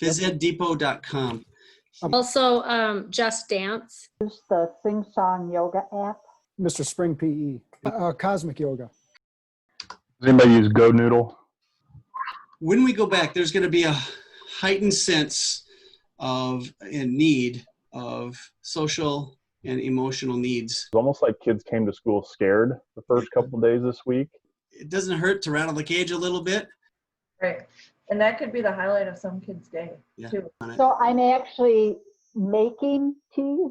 PhysEdDepot.com. Also, Just Dance. Use the Sing Song Yoga app. Mr. Spring PE. Cosmic Yoga. Does anybody use Go Noodle? When we go back, there's going to be a heightened sense of and need of social and emotional needs. It's almost like kids came to school scared the first couple of days this week. It doesn't hurt to rattle the cage a little bit. Right. And that could be the highlight of some kids' day, too. So I'm actually making teas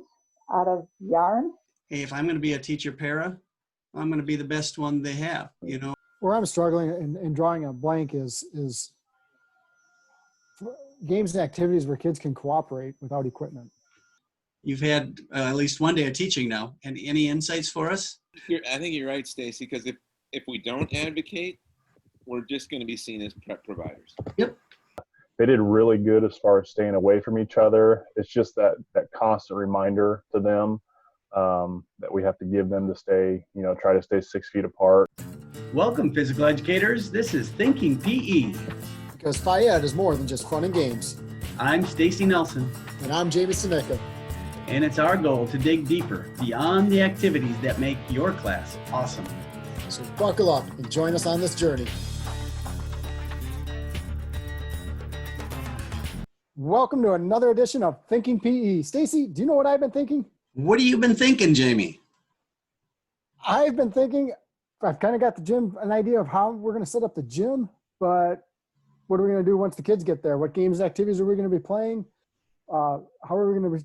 out of yarn. Hey, if I'm going to be a teacher para, I'm going to be the best one they have, you know. Where I'm struggling in drawing a blank is games and activities where kids can cooperate without equipment. You've had at least one day of teaching now. And any insights for us? I think you're right, Stacy, because if we don't advocate, we're just going to be seen as prep providers. Yep. They did really good as far as staying away from each other. It's just that constant reminder to them that we have to give them to stay, try to stay 6 feet apart. Welcome, physical educators. This is Thinking PE. Because Phi-Ed is more than just fun and games. I'm Stacy Nelson. And I'm Jamie Seneca. And it's our goal to dig deeper beyond the activities that make your class awesome. So buckle up and join us on this journey. Welcome to another edition of Thinking PE. Stacy, do you know what I've been thinking? What have you been thinking, Jamie? I've been thinking, I've kind of got the gym, an idea of how we're going to set up the gym, but what are we going to do once the kids get there? What games and activities are we going to be playing? How are we going to be,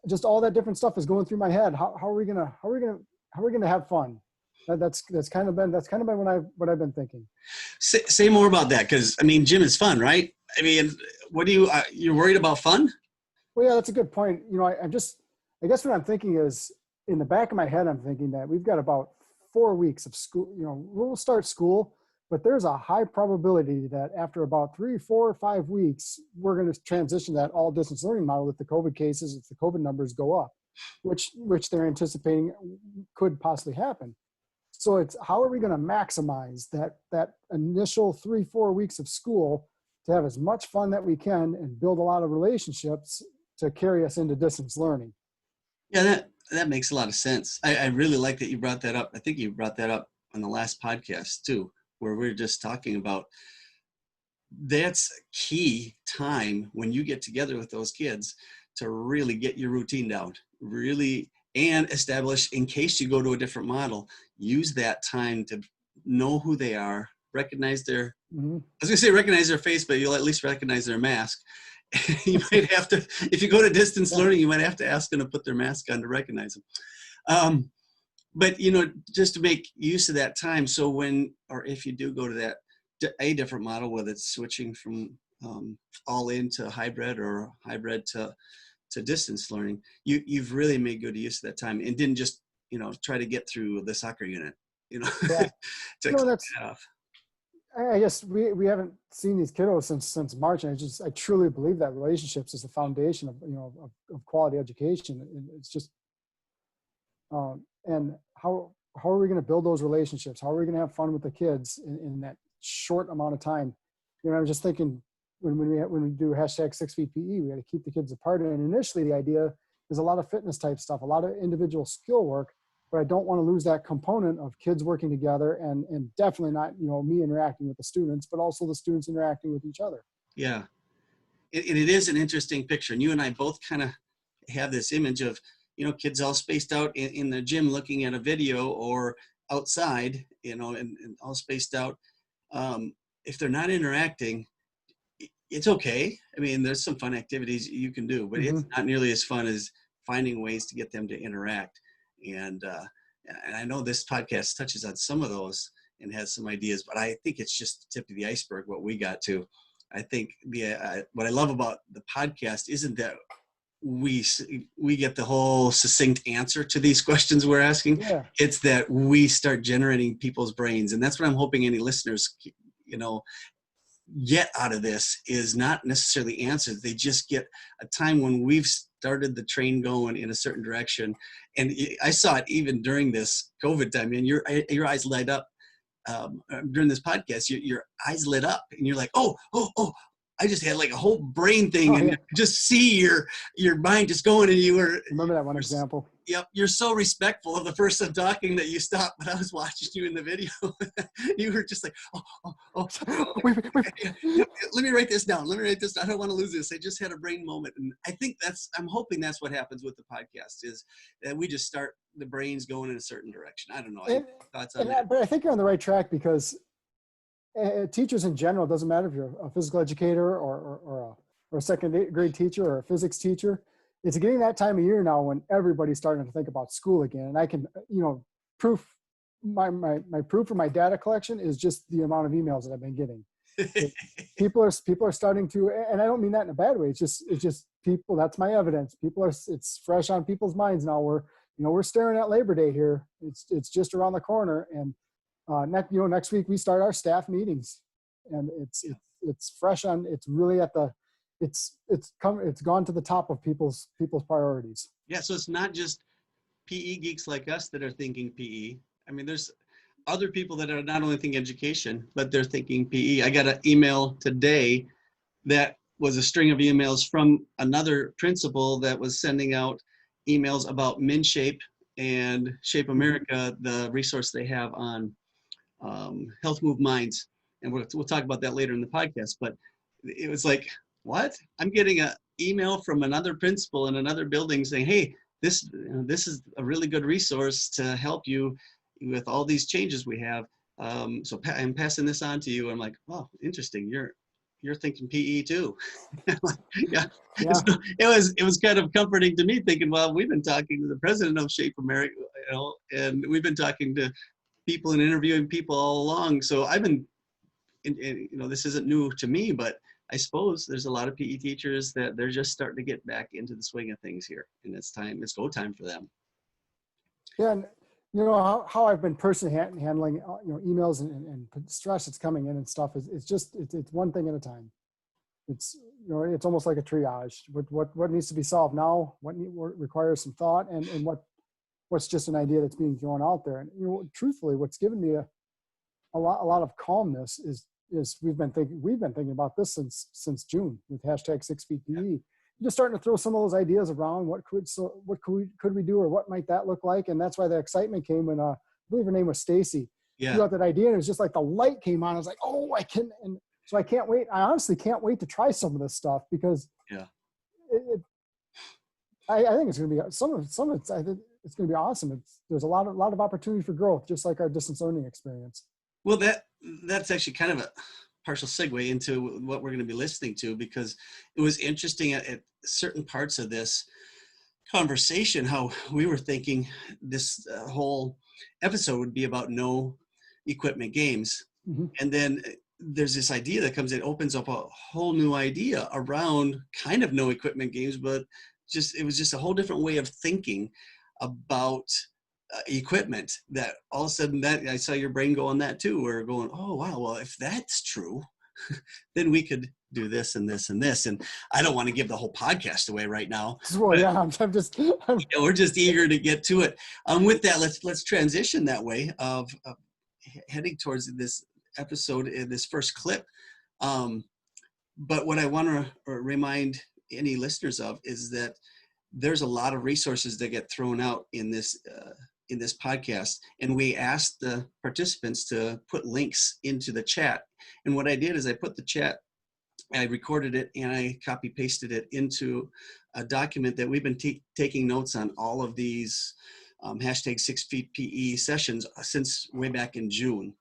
just all that different stuff is going through my head. How are we going to have fun? That's kind of been what I've been thinking. Say more about that, because gym is fun, right? What do you're worried about fun? Well, yeah, that's a good point. I guess what I'm thinking is, in the back of my head, I'm thinking that we've got about 4 weeks of school. We'll start school, but there's a high probability that after about 3, 4, 5 weeks, we're going to transition that all distance learning model if the COVID cases, if the COVID numbers go up, which they're anticipating could possibly happen. So it's how are we going to maximize that initial 3, 4 weeks of school to have as much fun that we can and build a lot of relationships to carry us into distance learning. Yeah, that makes a lot of sense. I really like that you brought that up. I think you brought that up on the last podcast too, where we're just talking about that's a key time when you get together with those kids to really get your routine down, really, and establish, in case you go to a different model, use that time to know who they are, recognize their, I was going to say recognize their face, but you'll at least recognize their mask. You might have to, if you go to distance learning, you might have to ask them to put their mask on to recognize them. But, just to make use of that time. So if you do go to a different model, whether it's switching from all in to hybrid or hybrid to distance learning, you've really made good use of that time and didn't just, try to get through the soccer unit, Yeah. that off. I guess we haven't seen these kiddos since March, and I truly believe that relationships is the foundation of quality education. And it's just, and how are we going to build those relationships? How are we going to have fun with the kids in that short amount of time? I was just thinking when we do hashtag 6 feet PE, we got to keep the kids apart. And initially, the idea is a lot of fitness type stuff, a lot of individual skill work. But I don't want to lose that component of kids working together and definitely not, me interacting with the students, but also the students interacting with each other. Yeah. It is an interesting picture. And you and I both kind of have this image of, kids all spaced out in the gym looking at a video or outside, and all spaced out. If they're not interacting, it's okay. There's some fun activities you can do, but it's not nearly as fun as finding ways to get them to interact. And I know this podcast touches on some of those and has some ideas, but I think it's just the tip of the iceberg, what we got to. I think what I love about the podcast isn't that we get the whole succinct answer to these questions we're asking. Yeah. It's that we start generating people's brains. And that's what I'm hoping any listeners, get out of this is not necessarily answers. They just get a time when we've started the train going in a certain direction. And I saw it even during this COVID time, and your eyes light up during this podcast, your eyes lit up and you're like, oh, I just had like a whole brain thing, Oh, and yeah. just see your mind just going, and you were, Remember that one example? yep, you're so respectful of the person talking that you stopped. But I was watching you in the video. You were just like, Wait, yeah, let me write this down. Let me write this down. I don't want to lose this. I just had a brain moment. And I think I'm hoping that's what happens with the podcast, is that we just start the brains going in a certain direction. I don't know. Any thoughts on that? But I think you're on the right track, because teachers in general, it doesn't matter if you're a physical educator or a second grade teacher or a physics teacher. It's getting that time of year now when everybody's starting to think about school again. And I can, proof, my proof for my data collection is just the amount of emails that I've been getting. People are starting to, and I don't mean that in a bad way. It's just people, that's my evidence. It's fresh on people's minds now. We're staring at Labor Day here. It's just around the corner. And next week we start our staff meetings, and it's fresh on. It's really at the, it's gone to the top of people's priorities. Yeah, so it's not just PE geeks like us that are thinking PE. I mean, there's other people that are not only thinking education, but they're thinking PE. I got an email today that was a string of emails from another principal that was sending out emails about MinShape and Shape America, the resource they have on Health Move Minds. And we'll talk about that later in the podcast. But it was like, what? I'm getting an email from another principal in another building saying, hey, this is a really good resource to help you with all these changes we have. So I'm passing this on to you. I'm like, oh, interesting. You're thinking PE too. Yeah. Yeah. So it was kind of comforting to me, thinking, well, we've been talking to the president of Shape America, and we've been talking to people and interviewing people all along. So I've been, this isn't new to me, but I suppose there's a lot of PE teachers that they're just starting to get back into the swing of things here, and it's go time for them. Yeah, and how I've been personally handling emails and stress that's coming in and stuff is it's one thing at a time. It's it's almost like a triage. What needs to be solved now? What requires some thought, and what's just an idea that's being thrown out there. And truthfully, what's given me a lot of calmness is we've been thinking about this since June with hashtag 6 Feet PE. Just starting to throw some of those ideas around. What could we do, or what might that look like? And that's why the excitement came when I believe her name was Stacy. Yeah. She got that idea, and it was just like the light came on. I was like, oh, I can. And so I can't wait. I honestly can't wait to try some of this stuff, because I think it's going to be some of it. I think it's going to be awesome. There's a lot of opportunity for growth, just like our distance learning experience. Well, that's actually kind of a partial segue into what we're going to be listening to, because it was interesting at certain parts of this conversation how we were thinking this whole episode would be about no equipment games. Mm-hmm. And then there's this idea that comes in, opens up a whole new idea around kind of no equipment games, but it was just a whole different way of thinking about equipment, that all of a sudden that I saw your brain go on that too. We're going, oh, wow, well, if that's true, then we could do this and this and this. And I don't want to give the whole podcast away right now. Well, yeah, we're just eager to get to it. With that, let's transition that way of heading towards this episode in this first clip. But what I want to remind any listeners of is that there's a lot of resources that get thrown out in this podcast, and we asked the participants to put links into the chat. And what I did is I put the chat, I recorded it, and I copy pasted it into a document that we've been taking notes on all of these hashtag 6 Feet PE sessions since way back in June.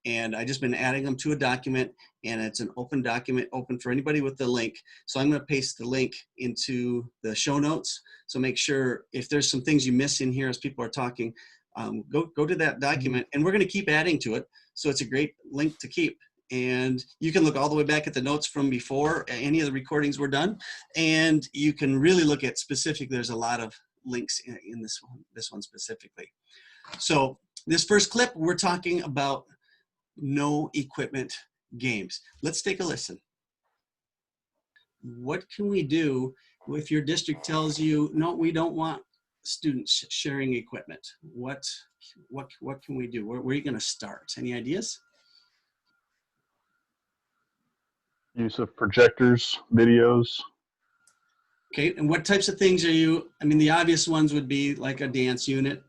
And I just been adding them to a document, and it's an open document, open for anybody with the link. So I'm going to paste the link into the show notes. So make sure if there's some things you miss in here as people are talking, go to that document, and we're going to keep adding to it. So it's a great link to keep. And you can look all the way back at the notes from before any of the recordings were done. And you can really look at specific, there's a lot of links in this one specifically. So this first clip, we're talking about no equipment games. Let's take a listen. What can we do if your district tells you, no, we don't want students sharing equipment? What can we do? Where are you going to start? Any ideas? Use of projectors, videos. Okay, and what types of things are you, I mean, the obvious ones would be like a dance unit,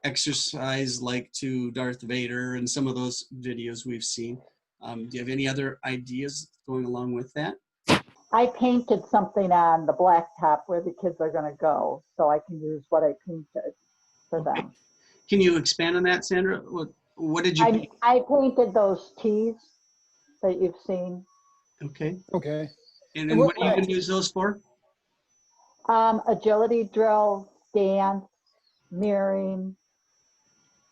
exercise like to Darth Vader and some of those videos we've seen. Do you have any other ideas going along with that? I painted something on the blacktop where the kids are gonna go, so I can use what I painted for them. Can you expand on that, Sandra? What did you paint? I painted those tees that you've seen. Okay, Okay. and what are you going to use those for? Agility drill, dance, mirroring.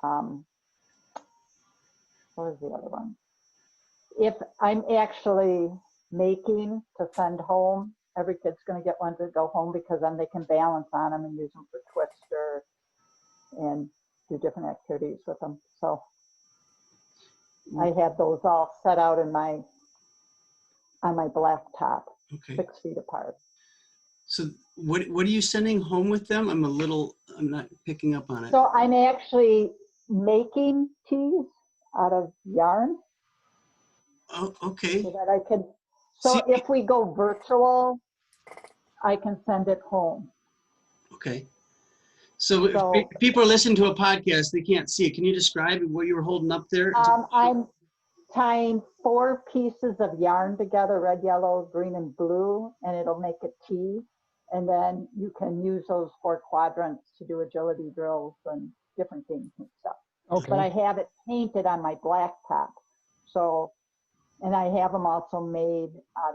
What was the other one? If I'm actually making to send home, every kid's going to get one to go home because then they can balance on them and use them for twister and do different activities with them. So I had those all set out in on my blacktop, Okay. 6 feet apart. So what are you sending home with them? I'm not picking up on it. So I'm actually making tees out of yarn Oh, okay. so that I can, so See- if we go virtual, I can send it home. Okay. So if So- people are listening to a podcast, they can't see it. Can you describe what you were holding up there? I'm tying 4 pieces of yarn together, red, yellow, green, and blue, and it'll make a tee. And then you can use those 4 quadrants to do agility drills and different things and stuff. Okay. But I have it painted on my blacktop. So, and I have them also made out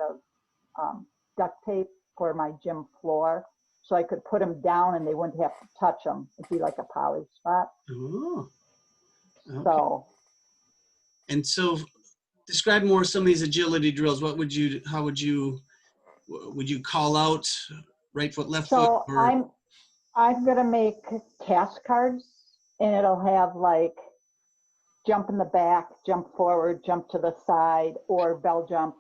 of duct tape for my gym floor. So I could put them down and they wouldn't have to touch them. It'd be like a poly spot. Oh. Okay. So And so describe more some of these agility drills. How would you call out right foot, left foot? So I'm gonna make task cards, and it'll have like jump in the back, jump forward, jump to the side, or bell jump,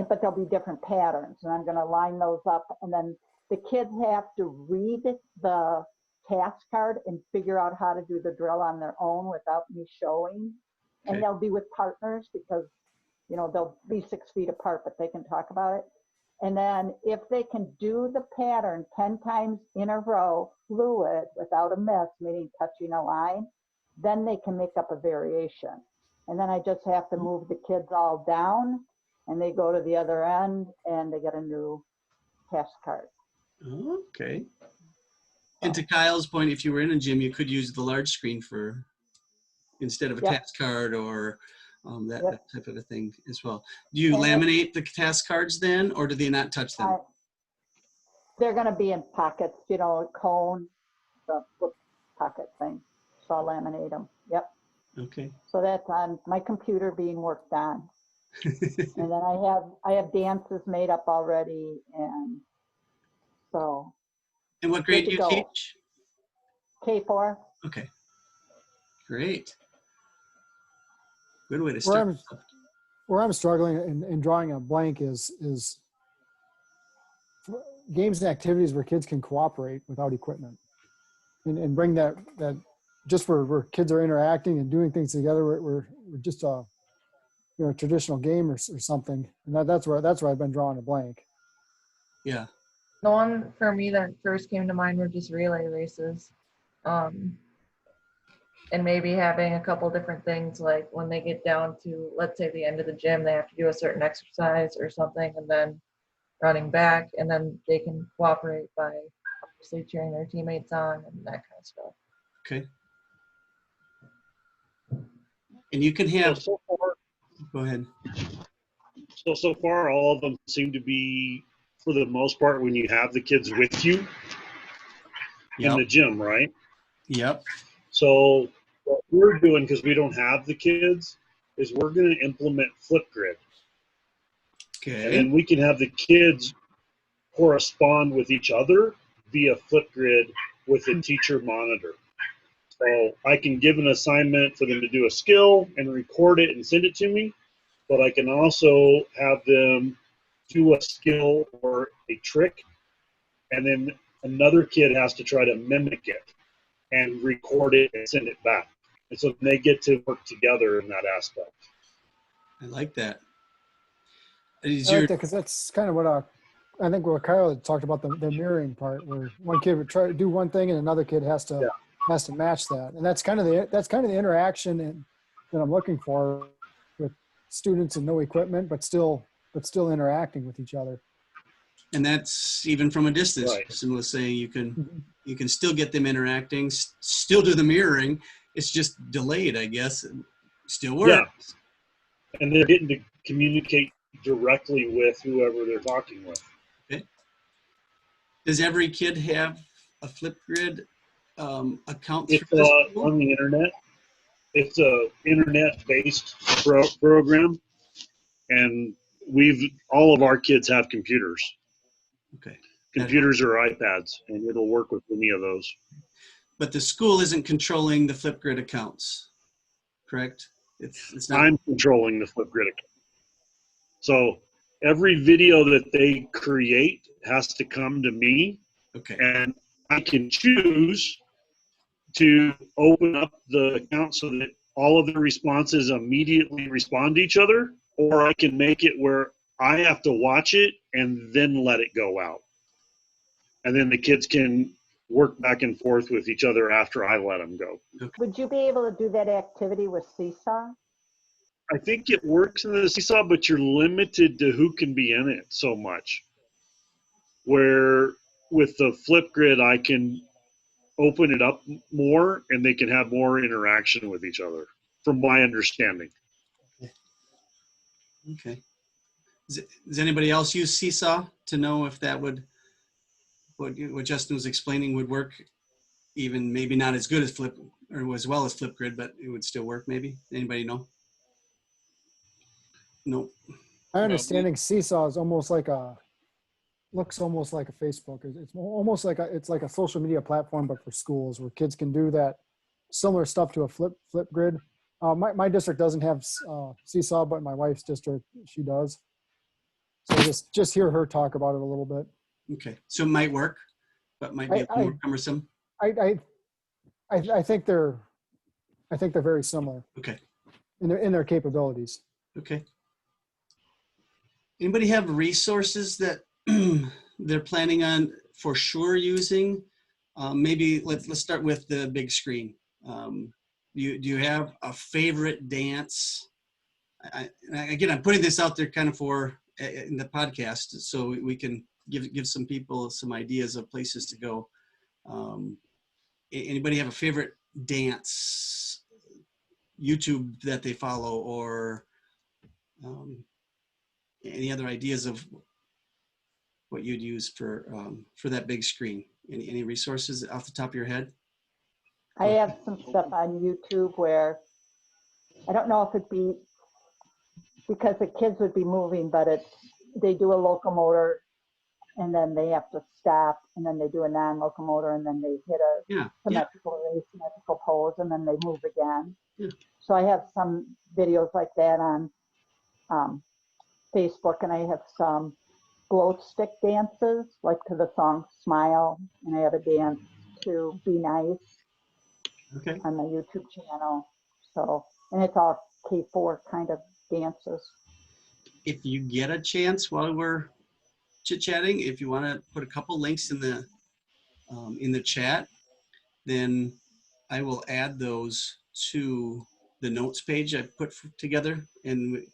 but there'll be different patterns, and I'm gonna line those up, and then the kids have to read the task card and figure out how to do the drill on their own without me showing, and Okay. they'll be with partners because they'll be 6 feet apart, but they can talk about it. And then if they can do the pattern 10 times in a row, fluid, without a miss, meaning touching a line, then they can make up a variation. And then I just have to move the kids all down and they go to the other end and they get a new task card. Okay. And to Kyle's point, if you were in a gym, you could use the large screen instead of a Yep. task card or that Yep. type of a thing as well. Do you And laminate the task cards then, or do they not touch them? They're gonna be in pockets, a cone, the flip pocket thing. So I'll laminate them, yep. Okay. So that's on my computer being worked on. And then I have dances made up already, and so And what grade do to you go. teach? K4. Okay. Great. Good way to Where start. where I'm struggling in drawing a blank is games and activities where kids can cooperate without equipment and bring that just where kids are interacting and doing things together. We're just a traditional game or something, and that's where I've been drawing a blank. Yeah. The one for me that first came to mind were just relay races. And maybe having a couple different things, like when they get down to, let's say, the end of the gym, they have to do a certain exercise or something, and then running back, and then they can cooperate by obviously cheering their teammates on and that kind of stuff. Okay. And you can have, So far, go ahead. so far, all of them seem to be, for the most part, when you have the kids with you in the Yep. gym, right? Yep. So what we're doing, because we don't have the kids, is we're going to implement Flipgrid. And Okay. then we can have the kids correspond with each other via Flipgrid with a teacher monitor. So I can give an assignment for them to do a skill and record it and send it to me, but I can also have them do a skill or a trick, and then another kid has to try to mimic it and record it and send it back. And so they get to work together in that aspect. I like that. Is I your like that because that's kind of what I think what Kyle had talked about, the mirroring part, where one kid would try to do one thing and another kid has to match that, and that's kind of the interaction that I'm looking for with students and no equipment, but still interacting with each other. and that's even from a distance. Right. Justin was saying you Mhm. can still get them interacting, still do the mirroring. It's just delayed, I guess. Still works. Yeah. And they're getting to communicate directly with whoever they're talking with. Does every kid have a Flipgrid account It's through the school? on the internet. It's a internet-based program, and all of our kids have computers. Okay. Computers or iPads, and it'll work with any of those. But the school isn't controlling the Flipgrid accounts, correct? It's not. I'm controlling the Flipgrid account. So every video that they create has to come to me, Okay. and I can choose to open up the account so that all of the responses immediately respond to each other, or I can make it where I have to watch it and then let it go out. And then the kids can work back and forth with each other after I let them go. Would you be able to do that activity with Seesaw? I think it works in the Seesaw, but you're limited to who can be in it so much. Where with the Flipgrid, I can open it up more and they can have more interaction with each other, from my understanding. Okay. Does anybody else use Seesaw to know if that would, what Justin was explaining would work, even maybe not as good as or as well as Flipgrid, but it would still work maybe? Anybody know? No. My understanding, Seesaw is looks almost like a Facebook. It's almost like it's like a social media platform, but for schools where kids can do that similar stuff to a Flipgrid. My district doesn't have Seesaw, but my wife's district, she does. So just hear her talk about it a little bit. Okay. So it might work, but might be a little more cumbersome. I think they're very similar Okay. in their capabilities. Okay. Anybody have resources that they're planning on for sure using? Maybe let's start with the big screen. Do you have a favorite dance? Again, I'm putting this out there kind of for in the podcast, so we can give some people some ideas of places to go. Anybody have a favorite dance YouTube that they follow, or any other ideas of what you'd use for that big screen? Any resources off the top of your head? I have some stuff on YouTube where I don't know if it'd be because the kids would be moving, but they do a locomotor and then they have to stop and then they do a non-locomotor and then they hit a symmetrical pose and then they move again. Yeah. So I have some videos like that on Facebook, and I have some glow stick dances, like to the song Smile, and I have a dance to Be Nice Okay. on my YouTube channel. So, and it's all K4 kind of dances. If you get a chance while we're chit-chatting, if you want to put a couple links in the chat, then I will add those to the notes page I put together, and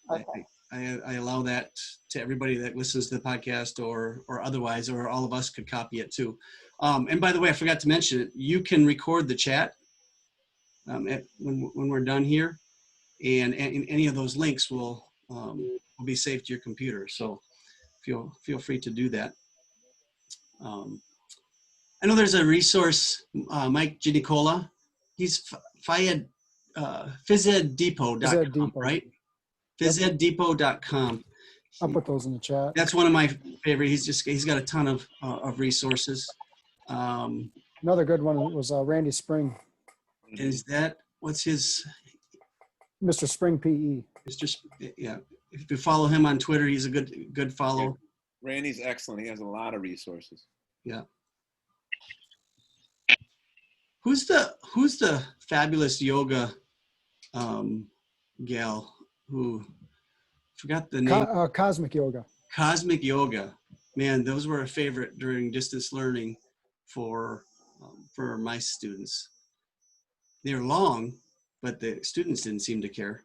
Okay. I allow that to everybody that listens to the podcast or otherwise, or all of us could copy it too. And by the way, I forgot to mention it. You can record the chat when we're done here, and any of those links will be saved to your computer. So feel free to do that. I know there's a resource, Mike Ginicola. He's physeddepot.com, Phys Ed Depot. right? Physeddepot.com. I'll put those in the chat. That's one of my favorite. He's got a ton of resources. Another good one was Randy Spring, Is that what's his? Mr. Spring PE. Yeah. If you follow him on Twitter, he's a good follow. Randy's excellent. He has a lot of resources. Yeah. Who's the fabulous yoga gal who Forgot the name. Cosmic Yoga. Cosmic Yoga. Man, those were a favorite during distance learning for my students. They were long, but the students didn't seem to care.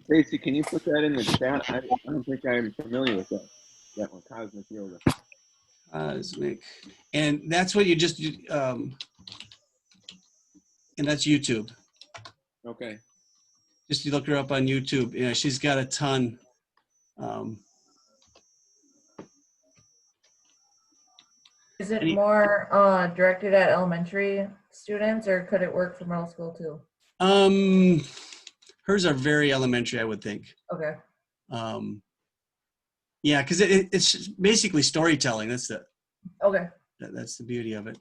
Stacy, can you put that in the chat? I don't think I'm familiar with that one, Cosmic Yoga. Cosmic. And that's what you just, and that's YouTube. Okay. Just you look her up on YouTube. Yeah, she's got a ton. Is it more directed at elementary students, or could it work for middle school too? Hers are very elementary, I would think. Okay. Yeah, because it's basically storytelling. That's that's the beauty of it.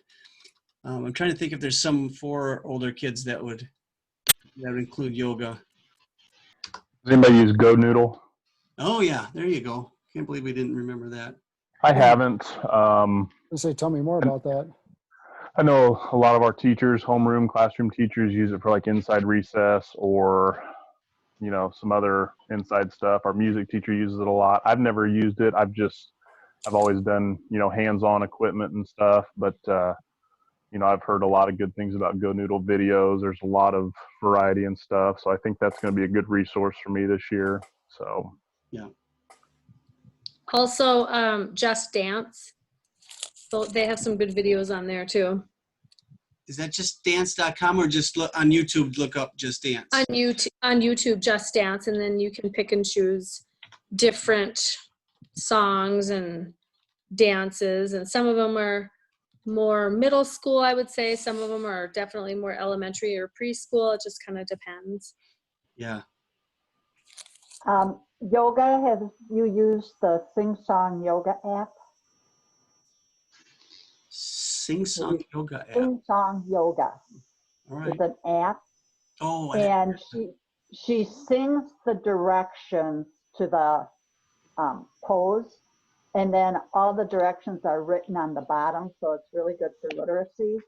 I'm trying to think if there's some for older kids that would include yoga. Does anybody use Go Noodle? Oh yeah, there you go. Can't believe we didn't remember that. I haven't. Let's say, tell me more about that. I know a lot of our teachers, homeroom, classroom teachers use it for like inside recess or, you know, some other inside stuff. Our music teacher uses it a lot. I've never used it. I've always done, you know, hands-on equipment and stuff, but, you know, I've heard a lot of good things about Go Noodle videos. There's a lot of variety and stuff. So I think that's going to be a good resource for me this year. So, yeah. Also, Just Dance. So they have some good videos on there too. Is that just dance.com or just look on YouTube, look up Just Dance? On YouTube, Just Dance, and then you can pick and choose different songs and dances, and some of them are more middle school, I would say. Some of them are definitely more elementary or preschool. It just kind of depends. Yeah. Yoga, have you used the Sing Song Yoga app? Sing Song Yoga app. Sing Song Yoga. All right. It's an app. Oh, And she sings the directions to the pose, and then all the directions are written on the bottom, so it's really good for literacy.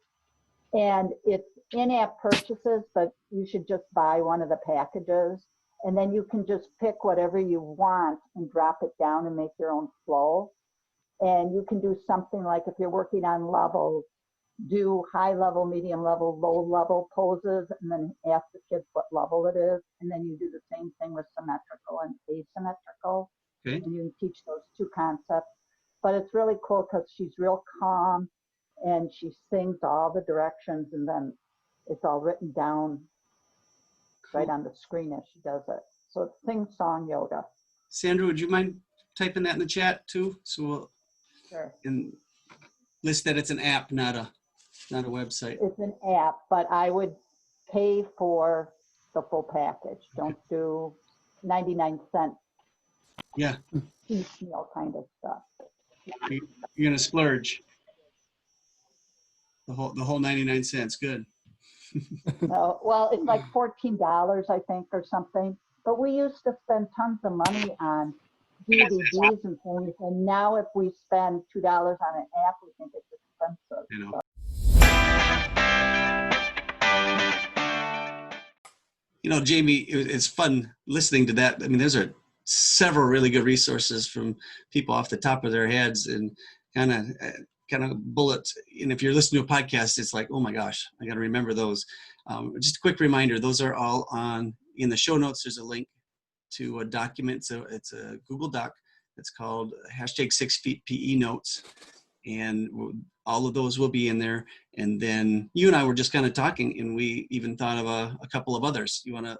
And it's in-app purchases, but you should just buy one of the packages, and then you can just pick whatever you want and drop it down and make your own flow. And you can do something like, if you're working on levels, do high level, medium level, low level poses, and then ask the kids what level it is. And then you do the same thing with symmetrical and asymmetrical. Okay. And you can teach those two concepts. But it's really cool because she's real calm and she sings all the directions, and then it's all written down right on the screen as she does it. So it's Sing Song Yoga. Sandra, would you mind typing that in the chat too? So we'll Sure. list that it's an app, not a website. It's an app, but I would pay for the full package. Don't do 99-cent Yeah. piecemeal kind of stuff. You're gonna splurge. The whole 99 cents. Good. No, well, it's like $14, I think, or something. But we used to spend tons of money on DVDs and things, and now if we spend $2 on an app, we think it's expensive. You know. So, You know, Jamie, it's fun listening to that. I mean, those are several really good resources from people off the top of their heads, and kind of bullets. And if you're listening to a podcast, it's like, oh my gosh, I got to remember those. Just a quick reminder, those are all in the show notes. There's a link to a document. So it's a Google Doc. It's called #6feetPE notes. And all of those will be in there. And then you and I were just kind of talking, and we even thought of a couple of others. You want to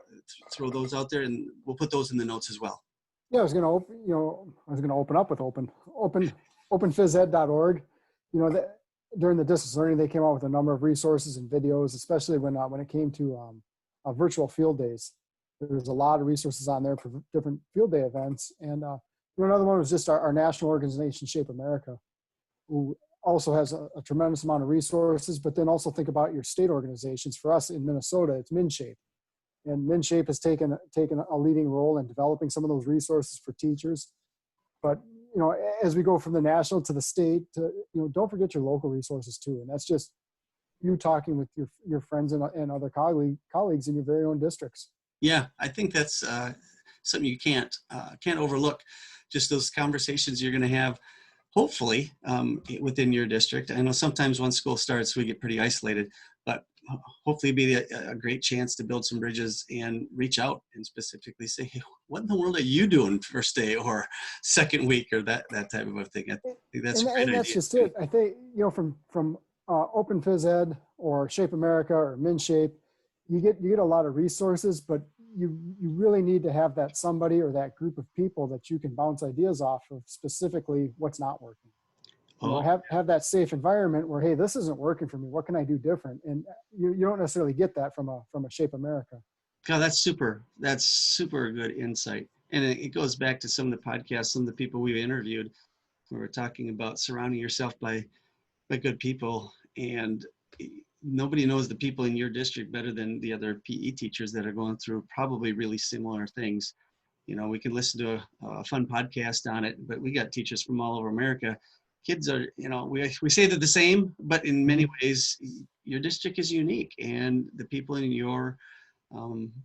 throw those out there, and we'll put those in the notes as well. Yeah, I was going to open up with openphysed.org. You know, during the distance learning, they came out with a number of resources and videos, especially when it came to virtual field days. There's a lot of resources on there for different field day events. And another one was just our national organization, Shape America, who also has a tremendous amount of resources, but then also think about your state organizations. For us in Minnesota, it's MnShape. And MnShape has taken a leading role in developing some of those resources for teachers. But, you know, as we go from the national to the state, don't forget your local resources too. And that's just you talking with your friends and other colleagues in your very own districts. Yeah, I think that's something you can't overlook. Just those conversations you're going to have, hopefully, within your district. I know sometimes when school starts, we get pretty isolated, but hopefully be a great chance to build some bridges and reach out and specifically say, hey, what in the world are you doing first day or second week or that type of a thing. I think that's a great and that's idea. just it. I think, you know, from Open Phys Ed or Shape America or MinShape, you get a lot of resources, but you really need to have that somebody or that group of people that you can bounce ideas off of, specifically what's not working. You know, have that safe environment where, hey, this isn't working for me. What can I do different? And you don't necessarily get that from a Shape America. God, that's super good insight. And it goes back to some of the podcasts, some of the people we've interviewed, where we're talking about surrounding yourself by good people. And nobody knows the people in your district better than the other PE teachers that are going through probably really similar things. You know, we can listen to a fun podcast on it, but we got teachers from all over America. Kids are, you know, we say they're the same, but in many ways, your district is unique, and the people in your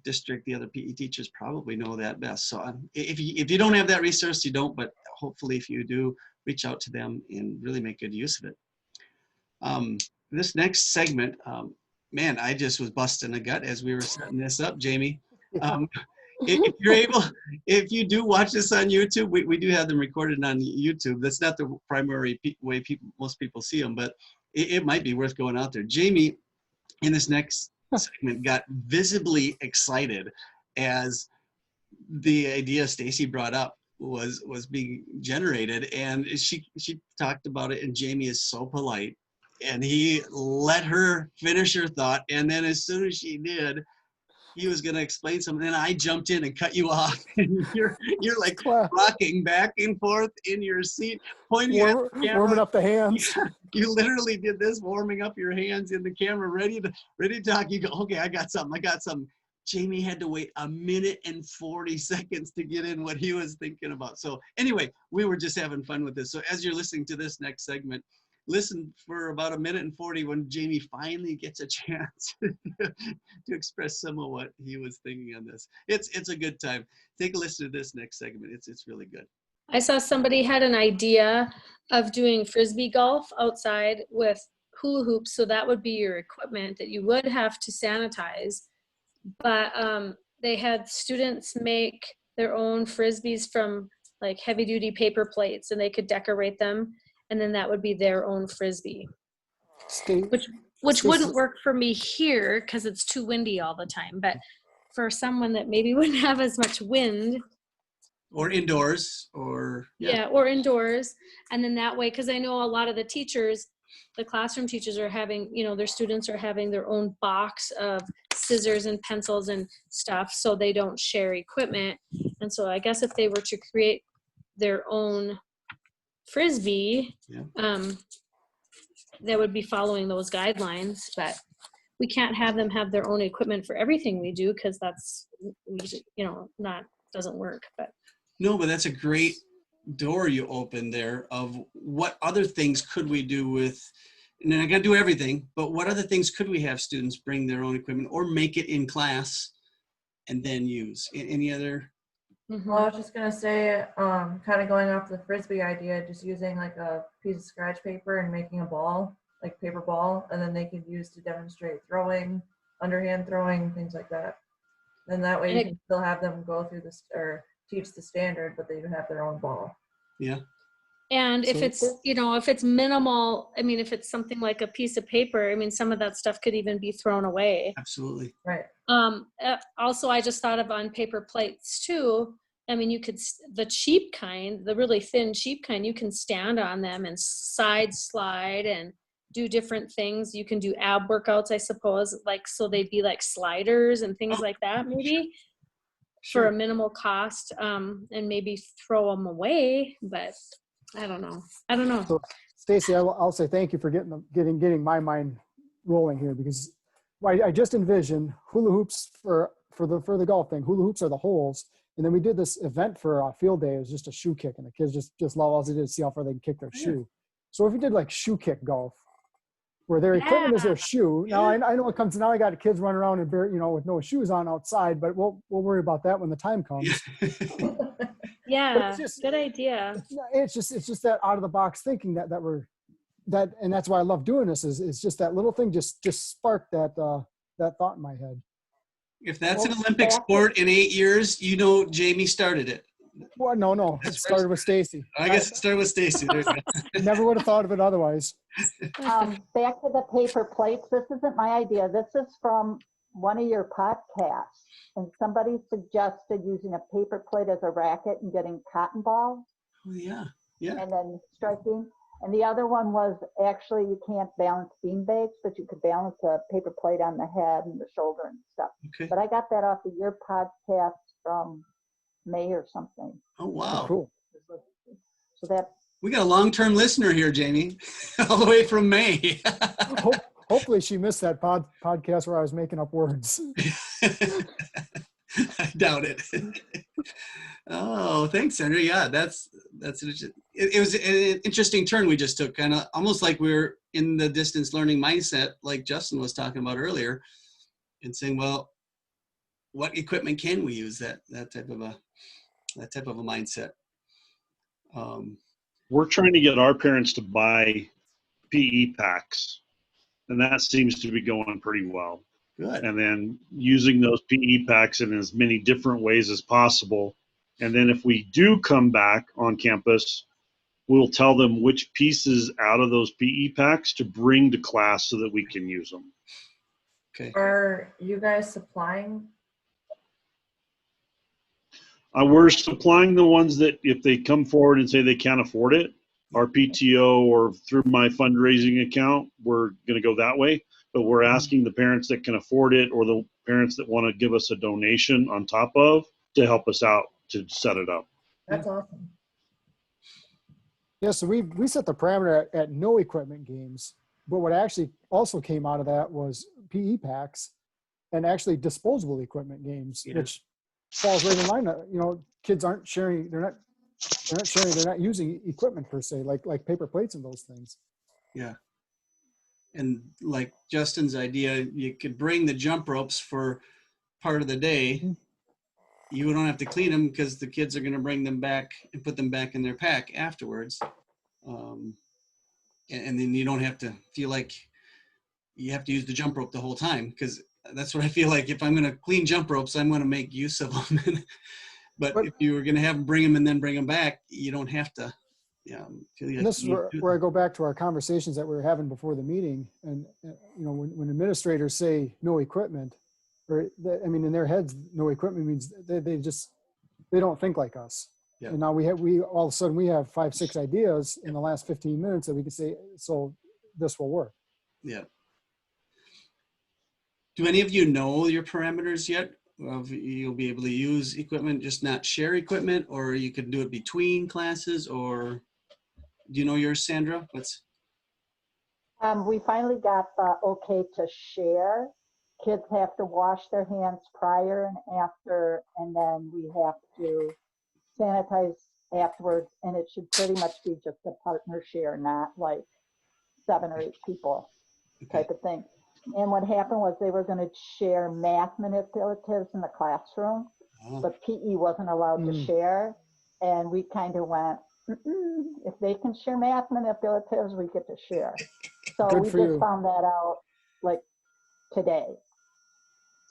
district, the other PE teachers probably know that best. So if you don't have that resource, you don't, but hopefully if you do, reach out to them and really make good use of it. This next segment, man, I just was busting a gut as we were setting this up, Jamie. If you're able, if you do watch this on YouTube, we do have them recorded on YouTube. That's not the primary way most people see them, but it might be worth going out there. Jamie, in this next segment, got visibly excited as the idea Stacy brought up was being generated, and she talked about it, and Jamie is so polite, and he let her finish her thought, and then as soon as she did, he was going to explain something, and I jumped in and cut you off, and you're like rocking back and forth in your seat, pointing at the camera. Warming up the hands. You literally did this, warming up your hands in the camera, ready to talk. You go, okay, I got something. Jamie had to wait 1 minute and 40 seconds to get in what he was thinking about. So anyway, we were just having fun with this. So as you're listening to this next segment, listen for about 1 minute and 40 when Jamie finally gets a chance to express some of what he was thinking on this. It's a good time. Take a listen to this next segment. It's really good. I saw somebody had an idea of doing Frisbee golf outside with hula hoops. So that would be your equipment that you would have to sanitize. But they had students make their own Frisbees from like heavy duty paper plates, and they could decorate them. And then that would be their own Frisbee, which wouldn't work for me here because it's too windy all the time. But for someone that maybe wouldn't have as much wind, or indoors, or or indoors, and then that way, because I know a lot of the teachers, the classroom teachers are having, you know, their students are having their own box of scissors and pencils and stuff, so they don't share equipment. And so I guess if they were to create their own Frisbee, they would be following those guidelines, but we can't have them have their own equipment for everything we do, because that's, you know, doesn't work. But no, but that's a great door you opened there of what other things could we do with, and I got to do everything, but what other things could we have students bring their own equipment or make it in class and then use? Any other? Well, I was just gonna say, kind of going off the Frisbee idea, just using like a piece of scratch paper and making a ball, like paper ball, and then they could use to demonstrate throwing, underhand throwing, things like that. And that way you can still have them go through this or teach the standard, but they have their own ball. Yeah. And if it's, you know, if it's minimal, I mean, if it's something like a piece of paper, I mean, some of that stuff could even be thrown away. Absolutely. Right. Also, I just thought of on paper plates too. I mean, you could, the cheap kind, the really thin cheap kind, you can stand on them and side slide and do different things. You can do ab workouts, I suppose, like, so they'd be like sliders and things like that, maybe. For a minimal cost, and maybe throw them away, but I don't know. So, Stacy, I'll say thank you for getting my mind rolling here, because I just envisioned hula hoops for the golf thing. Hula hoops are the holes, and then we did this event for field day. It was just a shoe kick, and the kids just love all they did to see how far they can kick their shoe. So if we did like shoe kick golf, where their equipment is Yeah. their shoe. Now I know it comes. Now I got kids running around and with no shoes on outside, but we'll worry about that when the time comes. Yeah, just- good idea. It's just that out of the box thinking that and that's why I love doing this is just that little thing just sparked that thought in my head. If that's an Well, Olympic sport in 8 years, Jamie started it. Well, no, it That's started with Stacy. I guess it started with Stacy. There you go. Never would have thought of it otherwise. Back to the paper plates. This isn't my idea. This is from one of your podcasts. And somebody suggested using a paper plate as a racket and getting cotton balls Oh, yeah. and then striking. And the other one was actually you can't balance bean bags, but you could balance a paper plate on the head and the shoulder and stuff. Okay. But I got that off of your podcast from May or something. Oh, wow. Cool. So that We got a long-term listener here, Jamie, all the way from May. Hopefully she missed that podcast where I was making up words. I doubt it. Oh, thanks, Sandra. Yeah, it was an interesting turn we just took, kind of almost like we were in the distance learning mindset, like Justin was talking about earlier, and saying, well, what equipment can we use? That type of a mindset. We're trying to get our parents to buy PE packs, and that seems to be going pretty well. Good. And then using those PE packs in as many different ways as possible. And then if we do come back on campus, we'll tell them which pieces out of those PE packs to bring to class so that we can use them. Okay. Are you guys supplying? We're supplying the ones that if they come forward and say they can't afford it, our PTO or through my fundraising account, we're going to go that way. But we're asking the parents that can afford it or the parents that want to give us a donation on top of to help us out to set it up. That's awesome. Yeah, so we set the parameter at no equipment games, but what actually also came out of that was PE packs and actually disposable equipment games, Yeah. which falls right in line. Kids aren't sharing; they're not using equipment per se, like paper plates and those things. Yeah. And like Justin's idea, you could bring the jump ropes for part of the day. Mhm. You don't have to clean them because the kids are going to bring them back and put them back in their pack afterwards. And then you don't have to feel like you have to use the jump rope the whole time, because that's what I feel like. If I'm going to clean jump ropes, I'm going to make use of them. But if you were going to have them bring them and then bring them back, you don't have to. Feel like And this is you do where I go back to our conversations that we were having before the meeting. And when administrators say no equipment, in their heads, no equipment means they don't think like us. Yeah. And now we all of a sudden we have 5-6 ideas in the last 15 minutes that we can say, so this will work. Yeah. Do any of you know your parameters yet? You'll be able to use equipment, just not share equipment, or you could do it between classes, or do you know yours, Sandra? we finally got the okay to share. Kids have to wash their hands prior and after, and then we have to sanitize afterwards, and it should pretty much be just a partner share, not like 7 or 8 people type of thing. And what happened was they were going to share math manipulatives in the classroom, Oh, but PE wasn't allowed to Mm. share. And we kind of went, if they can share math manipulatives, we get to share. So Good we for just you. found that out like today.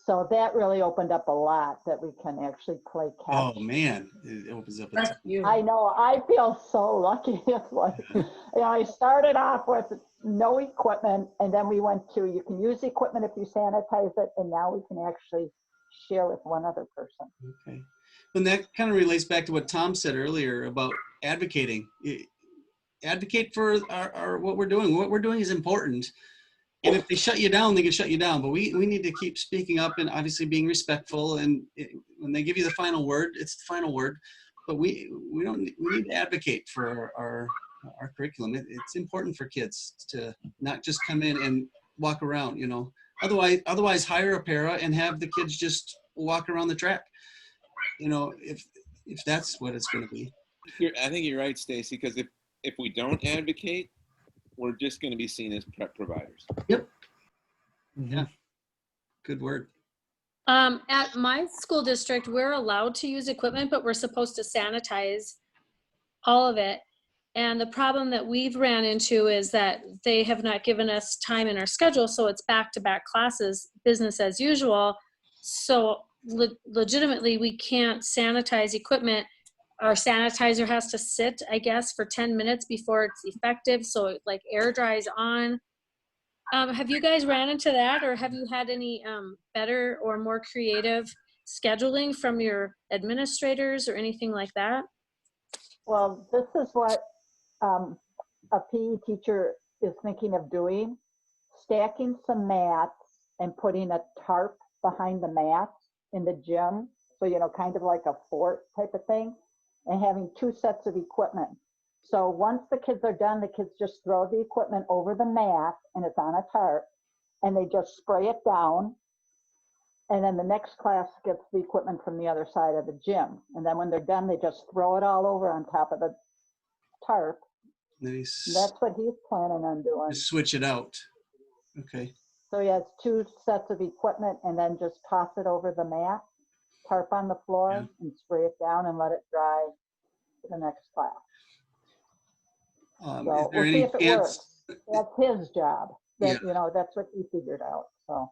So that really opened up a lot that we can actually play catch. oh man, it opens up. That's you. I know, I feel so lucky. It's like, I started off with no equipment, and then we went to, you can use equipment if you sanitize it, and now we can actually share with one other person. Okay. And that kind of relates back to what Tom said earlier about advocating. Advocate for our what we're doing. What we're doing is important. And if they shut you down, they can shut you down. But we need to keep speaking up and obviously being respectful. And when they give you the final word, it's the final word. But we need to advocate for our curriculum. It's important for kids to not just come in and walk around, Otherwise hire a para and have the kids just walk around the track. If that's what it's going to be. I think you're right, Stacy, because if we don't advocate, we're just going to be seen as prep providers. Yeah. Good word. At my school district, we're allowed to use equipment, but we're supposed to sanitize all of it. And the problem that we've ran into is that they have not given us time in our schedule, so it's back-to-back classes, business as usual. So legitimately, we can't sanitize equipment. Our sanitizer has to sit, I guess, for 10 minutes before it's effective, so it like air dries on. Have you guys ran into that, or have you had any better or more creative scheduling from your administrators or anything like that? Well, this is what a PE teacher is thinking of doing, stacking some mats and putting a tarp behind the mats in the gym. So, you know, kind of like a fort type of thing, and having 2 sets of equipment. So once the kids are done, the kids just throw the equipment over the mat and it's on a tarp, and they just spray it down. And then the next class gets the equipment from the other side of the gym. And then when they're done, they just throw it all over on top of the tarp. Nice. That's what he's planning on doing. Just switch it out. Okay. So he has 2 sets of equipment and then just toss it over the mat, tarp on the floor, Yeah. and spray it down and let it dry for the next class. Is So there we'll see any if it chance? works. That's his job. That, Yeah. you know, that's what he figured out. So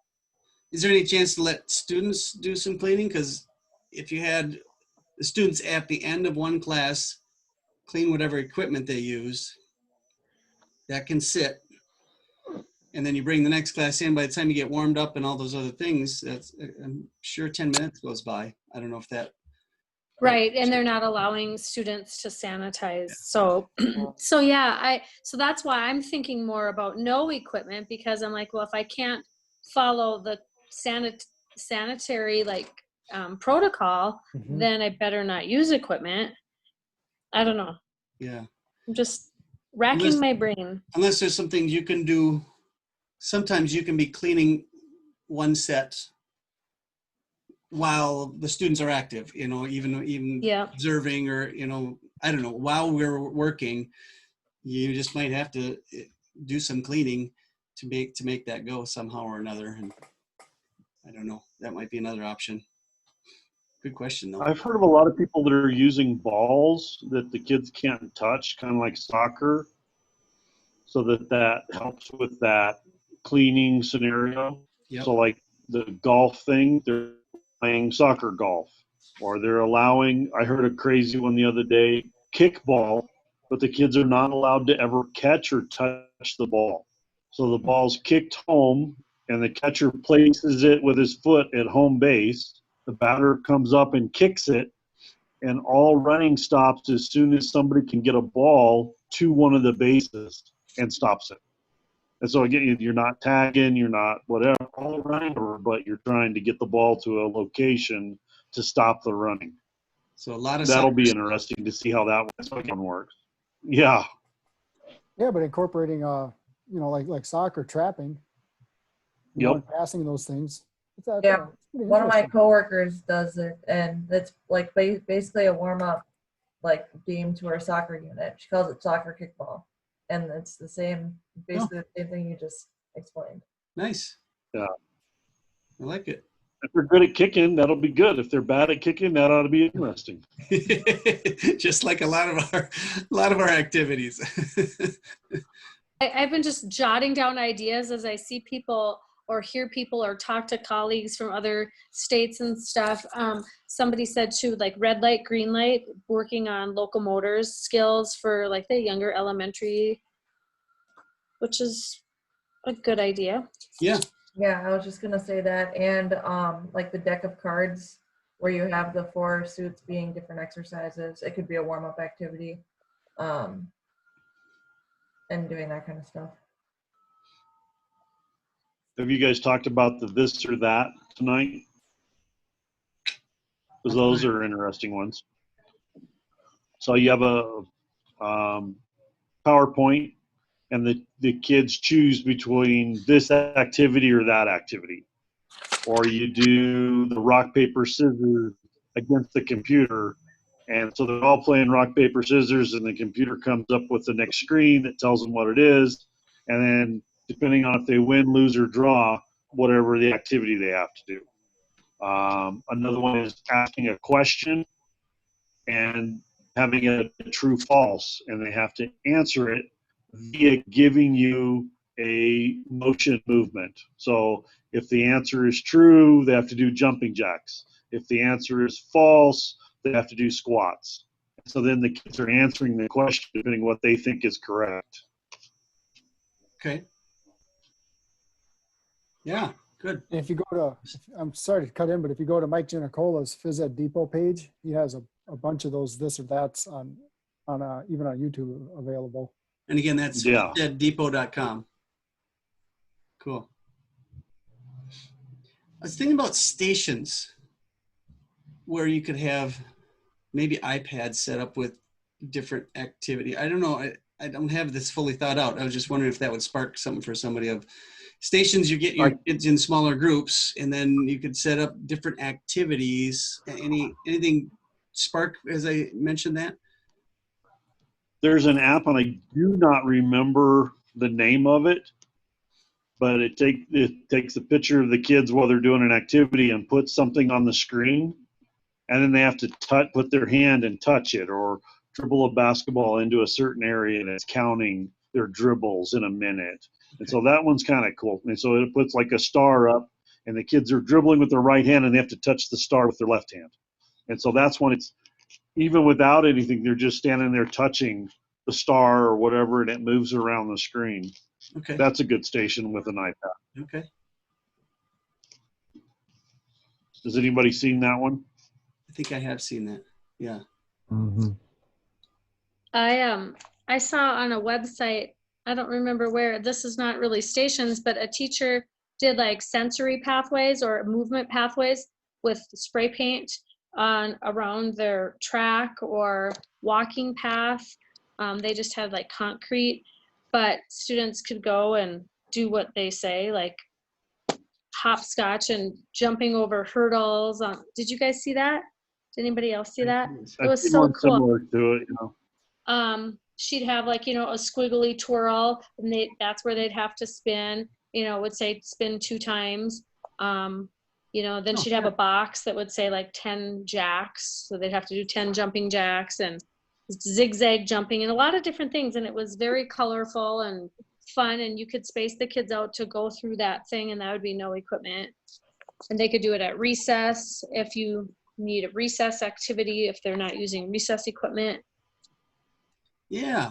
Is there any chance to let students do some cleaning? Because if you had the students at the end of one class clean whatever equipment they use, that can sit. And then you bring the next class in. By the time you get warmed up and all those other things, that's, I'm sure 10 minutes goes by. I don't know if that. Right, and they're not allowing students to sanitize. So, so that's why I'm thinking more about no equipment, because I'm like, well, if I can't follow the sanitary like protocol, Mhm. then I better not use equipment. I don't know. Yeah. I'm just racking Unless- my brain. Unless there's something you can do. Sometimes you can be cleaning one set while the students are active, you know, even Yeah. observing, or, you know, I don't know, while we're working, you just might have to do some cleaning to make that go somehow or another. And I don't know, that might be another option. Good question though. I've heard of a lot of people that are using balls that the kids can't touch, kind of like soccer, so that helps with that cleaning scenario. Yep. So like the golf thing, they're playing soccer golf, or they're allowing, I heard a crazy one the other day, kickball, but the kids are not allowed to ever catch or touch the ball. So the ball's kicked home and the catcher places it with his foot at home base. The batter comes up and kicks it, and all running stops as soon as somebody can get a ball to one of the bases and stops it. And so again, you're not tagging, you're not whatever, all running, but you're trying to get the ball to a location to stop the running. So a lot of That'll soccer be interesting to see how that one works. Yeah. Yeah, but incorporating, you know, like soccer trapping, you know, Yep. and passing those things. Yeah. It's pretty One of my interesting. coworkers does it, and it's like basically a warm up, like game to our soccer unit. She calls it soccer kickball, and it's the same, basically the same thing you just explained. Nice. Yeah. I like it. If they're good at kicking, that'll be good. If they're bad at kicking, that ought to be interesting. Just like a lot of our activities. I've been just jotting down ideas as I see people or hear people or talk to colleagues from other states and stuff. Somebody said too, like red light, green light, working on locomotors skills for like the younger elementary, which is a good idea. Yeah. Yeah, I was just gonna say that, and like the deck of cards where you have the 4 suits being different exercises. It could be a warm up activity, and doing that kind of stuff. Have you guys talked about the this or that tonight? Because those are interesting ones. So you have a PowerPoint, and the kids choose between this activity or that activity. Or you do the rock, paper, scissors against the computer. And so they're all playing rock, paper, scissors, and the computer comes up with the next screen that tells them what it is. and then depending on if they win, lose, or draw, whatever the activity they have to do. Another one is asking a question and having a true false, and they have to answer it via giving you a motion movement. So if the answer is true, they have to do jumping jacks. If the answer is false, they have to do squats. So then the kids are answering the question depending on what they think is correct. Okay. Yeah, good. And if you go to, I'm sorry to cut in, but if you go to Mike Giannacola's Phys Ed Depot page, he has a bunch of those this or that's on even on YouTube available. And again, that's Yeah. depot.com. Cool. I was thinking about stations where you could have maybe iPads set up with different activity. I don't know. I don't have this fully thought out. I was just wondering if that would spark something for somebody. Of stations, you get your kids in smaller groups, and then you could set up different activities. Anything spark as I mentioned that? There's an app, and I do not remember the name of it, but it takes a picture of the kids while they're doing an activity and puts something on the screen, and then they have to put their hand and touch it, or dribble a basketball into a certain area, and it's counting their dribbles in a minute. And so that one's kind of cool. And so it puts like a star up, and the kids are dribbling with their right hand, and they have to touch the star with their left hand. And so that's when it's, even without anything, they're just standing there touching the star or whatever, and it moves around the screen. Okay. That's a good station with an iPad. Okay. Has anybody seen that one? I think I have seen that. Yeah. Mm-hmm. I saw on a website, I don't remember where, this is not really stations, but a teacher did like sensory pathways or movement pathways with spray paint on around their track or walking path. They just had like concrete, but students could go and do what they say, like hopscotch and jumping over hurdles. Did you guys see that? Did anybody else see that? It was so cool. Similar to it, you know. She'd have like, a squiggly twirl, and that's where they'd have to spin, would say spin 2 times. Then she'd have a box that would say like 10 jacks. So they'd have to do 10 jumping jacks and zigzag jumping and a lot of different things. And it was very colorful and fun, and you could space the kids out to go through that thing, and that would be no equipment. And they could do it at recess if you need a recess activity, if they're not using recess equipment. Yeah.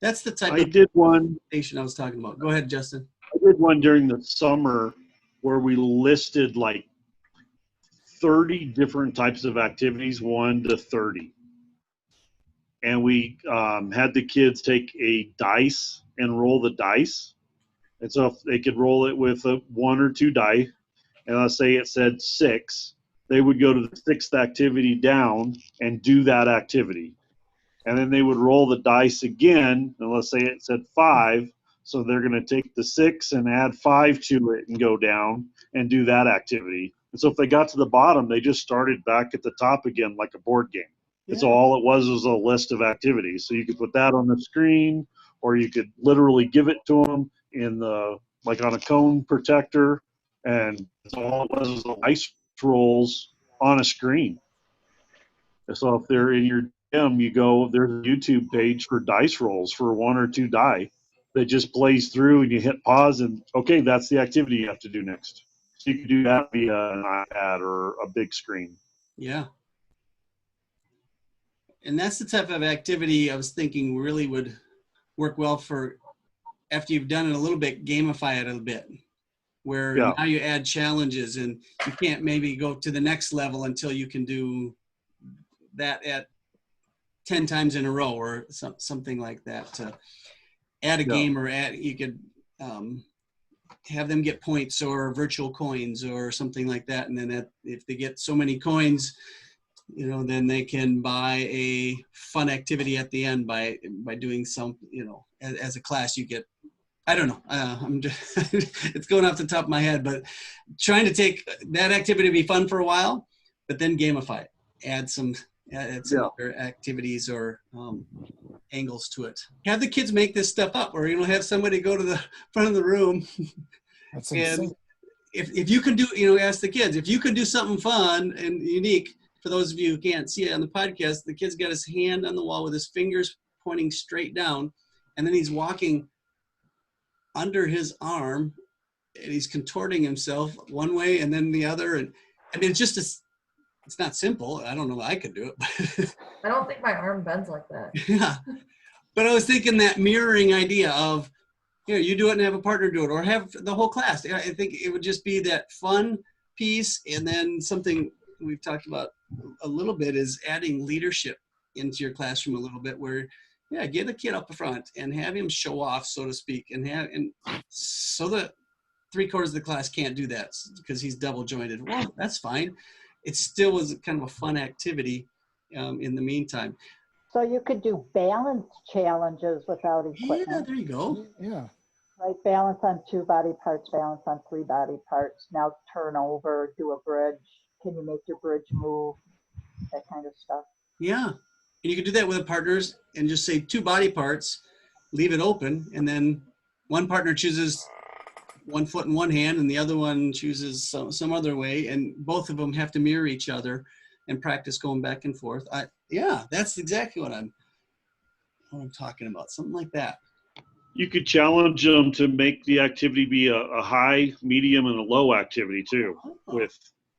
That's the type I of did one. station I was talking about. Go ahead, Justin. I did one during the summer where we listed like 30 different types of activities, 1 to 30. And we had the kids take a dice and roll the dice. And so if they could roll it with 1 or 2 die, and let's say it said 6, they would go to the 6th activity down and do that activity. And then they would roll the dice again, and let's say it said 5, so they're going to take the 6 and add 5 to it and go down and do that activity. And so if they got to the bottom, they just started back at the top again like a board game. And so all it was a list of activities. So you could put that on the screen, or you could literally give it to them in like on a cone protector, and all it was the dice rolls on a screen. So if they're in your gym, you go, there's a YouTube page for dice rolls for 1 or 2 die that just plays through, and you hit pause, and okay, that's the activity you have to do next. So you can do that via an iPad or a big screen. Yeah. And that's the type of activity I was thinking really would work well for, after you've done it a little bit, gamify it a bit, where now you add challenges, and you can't maybe go to the next level until you can do that at 10 times in a row or something like that. To add a game, or you could have them get points or virtual coins or something like that. And then if they get so many coins, then they can buy a fun activity at the end by doing some, as a class you get, I don't know. I'm just, it's going off the top of my head, but trying to take that activity to be fun for a while, but then gamify it, add some other activities or angles to it. Have the kids make this stuff up, or have somebody go to the front of the room. That's And insane. if you could do, ask the kids, if you could do something fun and unique, for those of you who can't see it on the podcast, the kid's got his hand on the wall with his fingers pointing straight down, and then he's walking under his arm, and he's contorting himself one way and then the other. And I mean, it's not simple. I don't know if I could do it, but I don't think my arm bends like that. yeah. But I was thinking that mirroring idea of, you do it and have a partner do it, or have the whole class. I think it would just be that fun piece. And then something we've talked about a little bit is adding leadership into your classroom a little bit, where, get a kid up front and have him show off, so to speak, and so that 3/4 of the class can't do that because he's double jointed. Well, that's fine. It still was kind of a fun activity in the meantime. So you could do balance challenges without Yeah, equipment. there you go. Yeah. Right, balance on 2 body parts, balance on 3 body parts. Now turn over, do a bridge. Can you make your bridge move? That kind of stuff. Yeah. And you can do that with partners and just say 2 body parts, leave it open, and then one partner chooses one foot in one hand and the other one chooses some other way, and both of them have to mirror each other and practice going back and forth. That's exactly what I'm talking about. Something like that. You could challenge them to make the activity be a high, medium, and a low activity too, with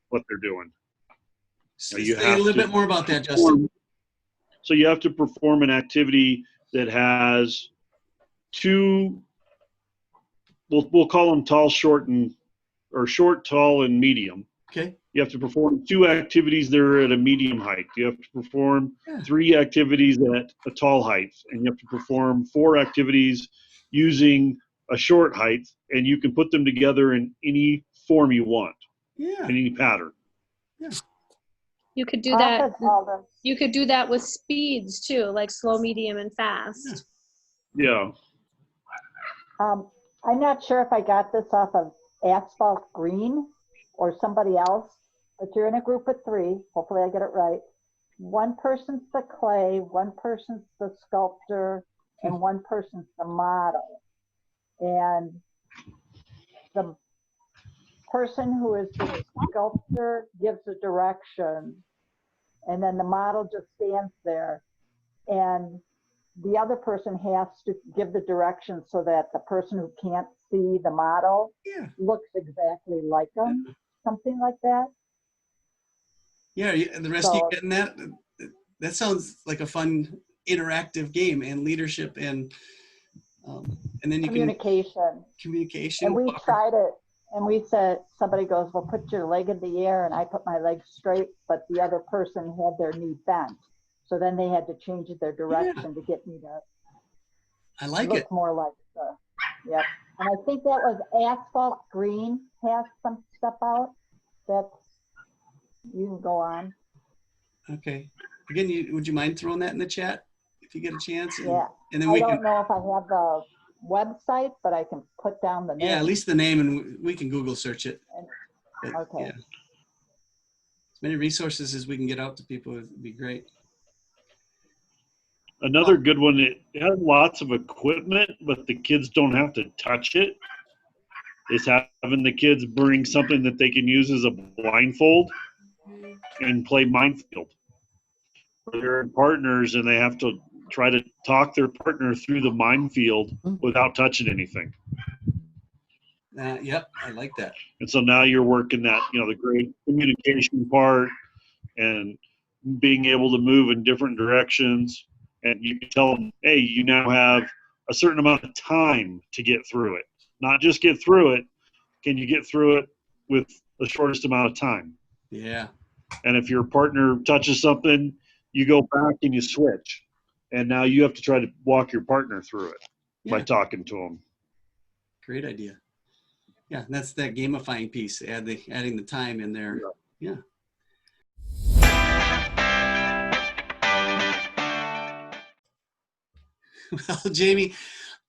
what they're doing. Say a little bit more about that, Justin. So you have to perform an activity that has 2, we'll call them tall, short, or short, tall, and medium. Okay. You have to perform 2 activities that are at a medium height. You have to perform 3 activities at a tall height, and you have to perform 4 activities using a short height, and you can put them together in any form you want, in any pattern. Yeah. You could do that. Office holders. You could do that with speeds too, like slow, medium, and fast. Yeah. I'm not sure if I got this off of Asphalt Green or somebody else, but you're in a group of 3. Hopefully I get it right. One person's the clay, one person's the sculptor, and one person's the model. And the person who is the sculptor gives the direction, and then the model just stands there. And the other person has to give the direction so that the person who can't see the model looks exactly like them, something like that. Yeah, and the rest of you getting that? That sounds like a fun interactive game, and leadership, and then you communication. Communication. And we tried it, and we said, somebody goes, well, put your leg in the air, and I put my leg straight, but the other person had their knee bent. So then they had to change their direction to get me to I like look it. more like yep. And I think that was Asphalt Green has some stuff out. That's, you can go on. Okay. Again, would you mind throwing that in the chat if you get a chance? Yeah. And then I we don't can. know if I have the website, but I can put down the name. Yeah, at least the name, and we can Google search it. But, Okay. yeah. As many resources as we can get out to people would be great. Another good one, it has lots of equipment, but the kids don't have to touch it, is having the kids bring something that they can use as a blindfold and play minefield. They're partners and they have to try to talk their partner through the minefield without touching anything. Yep, I like that. And so now you're working that, the great communication part and being able to move in different directions. And you can tell them, hey, you now have a certain amount of time to get through it. Not just get through it. Can you get through it with the shortest amount of time? Yeah. And if your partner touches something, you go back and you switch. And now you have to try to walk your partner through it by talking to them. Great idea. Yeah, that's that gamifying piece, adding the time in there. Yeah. Well, Jamie,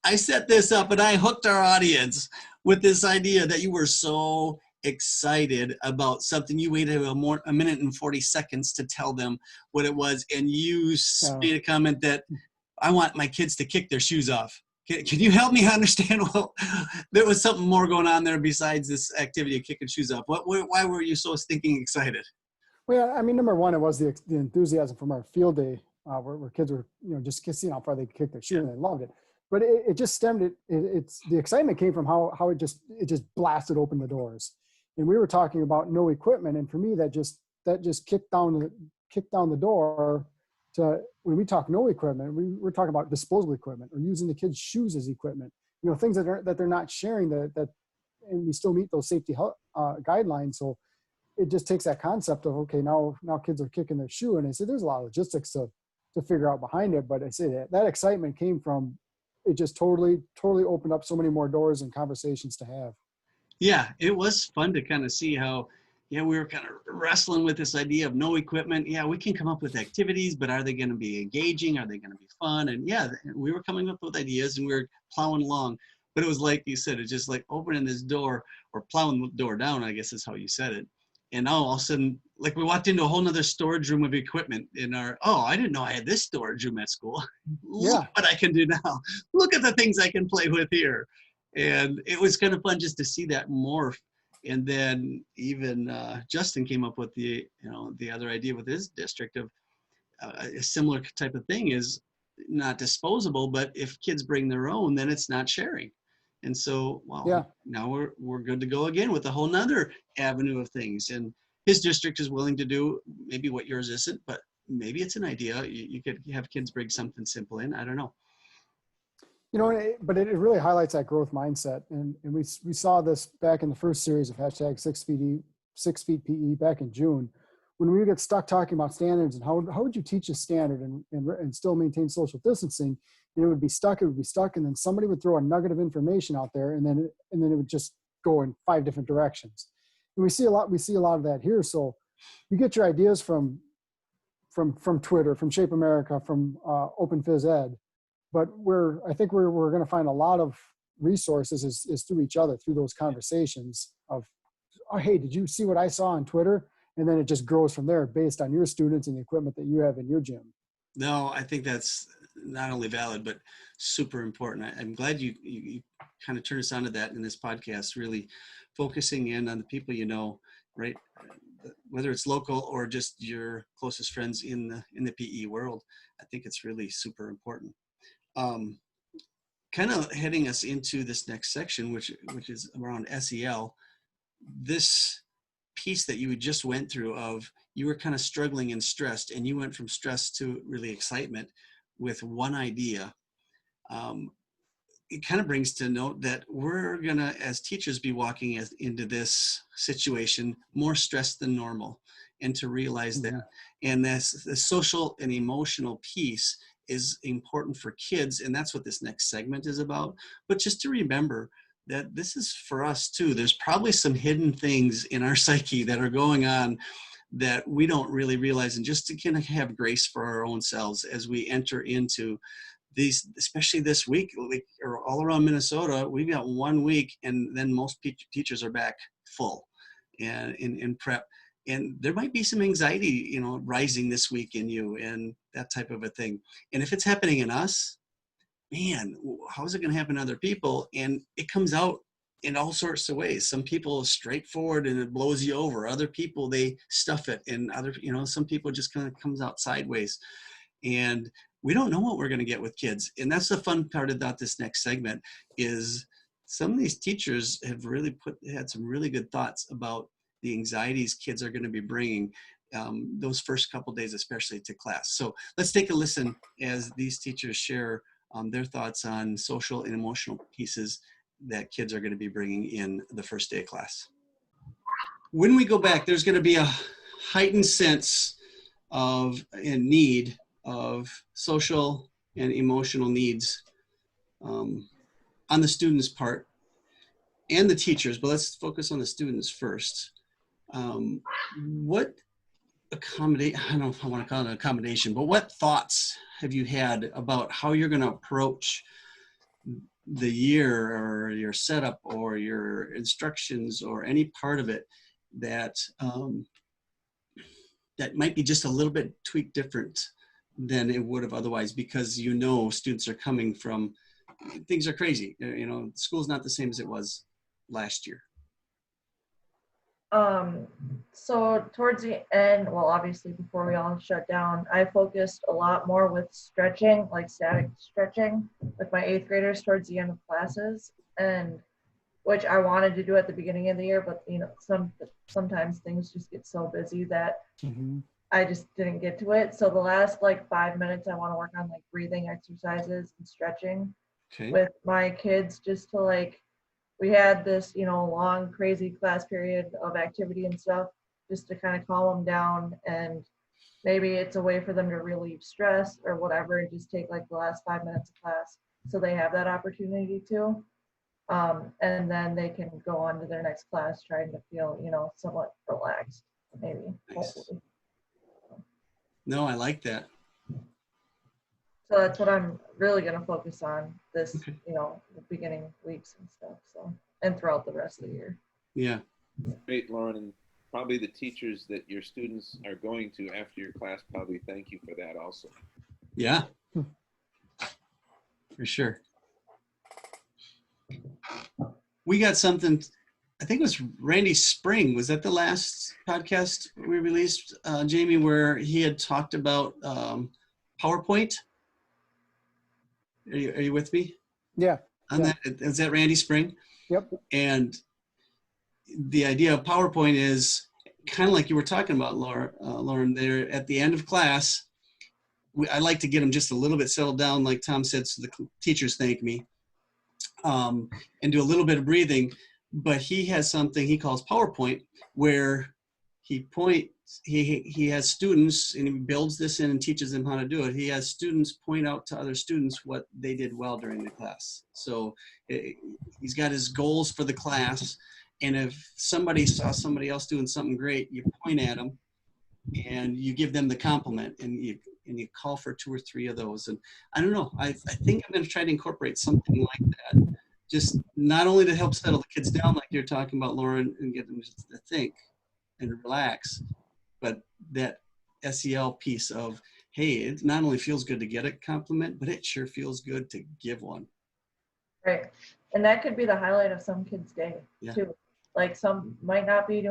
I set this up and I hooked our audience with this idea that you were so excited about something. You waited a minute and 40 seconds to tell them what it was, and you made a comment that I want my kids to kick their shoes off. Can you help me understand? Well, there was something more going on there besides this activity of kicking shoes off. Why were you so stinking excited? Well, I mean, number one, it was the enthusiasm from our field day where kids were, just seeing how far they could kick their shoe, and they loved it. But it just stemmed. It's the excitement came from how it just blasted open the doors. And we were talking about no equipment, and for me, that just kicked down the door to when we talk no equipment, we're talking about disposable equipment or using the kids' shoes as equipment. Things that they're not sharing that, and we still meet those safety guidelines. So it just takes that concept of, okay, now kids are kicking their shoe, and I said there's a lot of logistics to figure out behind it. But I say that excitement came from it just totally opened up so many more doors and conversations to have. Yeah, it was fun to kind of see how. Yeah, we were kind of wrestling with this idea of no equipment. Yeah, we can come up with activities, but are they going to be engaging? Are they going to be fun? And yeah, we were coming up with ideas and we were plowing along. But it was like you said, it's just like opening this door or plowing the door down, I guess is how you said it. And now all of a sudden, like we walked into a whole nother storage room of equipment I didn't know I had this storage room at school. Look what I can do now. Look at the things I can play with here. And it was kind of fun just to see that morph. And then even Justin came up with the other idea with his district of a similar type of thing is not disposable, but if kids bring their own, then it's not sharing. And so, now we're good to go again with a whole nother avenue of things. And his district is willing to do maybe what yours isn't, but maybe it's an idea. You could have kids bring something simple in. I don't know. But it really highlights that growth mindset. And we saw this back in the first series of hashtag 6 feet PE back in June, when we get stuck talking about standards and how would you teach a standard and still maintain social distancing, and it would be stuck, and then somebody would throw a nugget of information out there, and then it would just go in 5 different directions. And we see a lot of that here. So you get your ideas from Twitter, from Shape America, from Open Phys Ed. But I think we're going to find a lot of resources is through each other, through those conversations of, oh, hey, did you see what I saw on Twitter? And then it just grows from there based on your students and the equipment that you have in your gym. No, I think that's not only valid, but super important. I'm glad you kind of turned us onto that in this podcast, really focusing in on the people right? Whether it's local or just your closest friends in the PE world. I think it's really super important. Kind of heading us into this next section, which is around SEL. This piece that you just went through of you were kind of struggling and stressed, and you went from stress to really excitement with one idea. It kind of brings to note that we're gonna, as teachers, be walking into this situation more stressed than normal, and to realize that, and the social and emotional piece is important for kids, and that's what this next segment is about. But just to remember that this is for us too. There's probably some hidden things in our psyche that are going on that we don't really realize, and just to kind of have grace for our own selves as we enter into these, especially this week, or all around Minnesota, we've got 1 week, and then most teachers are back full and in prep. And there might be some anxiety, rising this week in you and that type of a thing. And if it's happening in us, man, how is it going to happen to other people? And it comes out in all sorts of ways. Some people straightforward and it blows you over. Other people, they stuff it. And some people just kind of comes out sideways. And we don't know what we're going to get with kids. And that's the fun part about this next segment is some of these teachers have really had some really good thoughts about the anxieties kids are going to be bringing those first couple days, especially to class. So let's take a listen as these teachers share their thoughts on social and emotional pieces that kids are going to be bringing in the first day of class. When we go back, there's going to be a heightened sense of and need of social and emotional needs on the students' part and the teachers, but let's focus on the students first. What accommodate, I don't know if I want to call it an accommodation, but what thoughts have you had about how you're going to approach the year or your setup or your instructions or any part of it that that might be just a little bit tweaked different than it would have otherwise, because students are coming from, things are crazy. School's not the same as it was last year. So towards the end, well, obviously before we all shut down, I focused a lot more with stretching, like static stretching with my 8th graders towards the end of classes, and which I wanted to do at the beginning of the year, but sometimes things just get so busy that I just didn't get to it. So the last 5 minutes, I want to work on breathing exercises and stretching with my kids, just to we had this, long, crazy class period of activity and stuff, just to kind of calm them down. And maybe it's a way for them to relieve stress or whatever, and just take the last 5 minutes of class so they have that opportunity to. And then they can go on to their next class trying to feel, somewhat relaxed, maybe. Nice. Hopefully. No, I like that. So that's what I'm really going to focus on this, Okay. The beginning weeks and stuff. So, and throughout the rest of the year. Yeah. Great, Lauren, and probably the teachers that your students are going to after your class probably thank you for that also. Yeah. For sure. We got something, I think it was Randy Spring. Was that the last podcast we released, Jamie, where he had talked about PowerPoint? Are you with me? Yeah. On that, is that Randy Spring? Yep. And the idea of PowerPoint is kind of like you were talking about, Lauren, there at the end of class. I like to get them just a little bit settled down, like Tom said, so the teachers thank me, and do a little bit of breathing. But he has something he calls PowerPoint, where he has students, and he builds this in and teaches them how to do it. He has students point out to other students what they did well during the class. So he's got his goals for the class, and if somebody saw somebody else doing something great, you point at them and you give them the compliment, and you call for 2 or 3 of those. And I don't know, I think I'm going to try to incorporate something like that, just not only to help settle the kids down like you're talking about, Lauren, and get them to think and relax, but that SEL piece of, hey, it not only feels good to get a compliment, but it sure feels good to give one. Right. And that could be the highlight of some kids' day too. Some might not be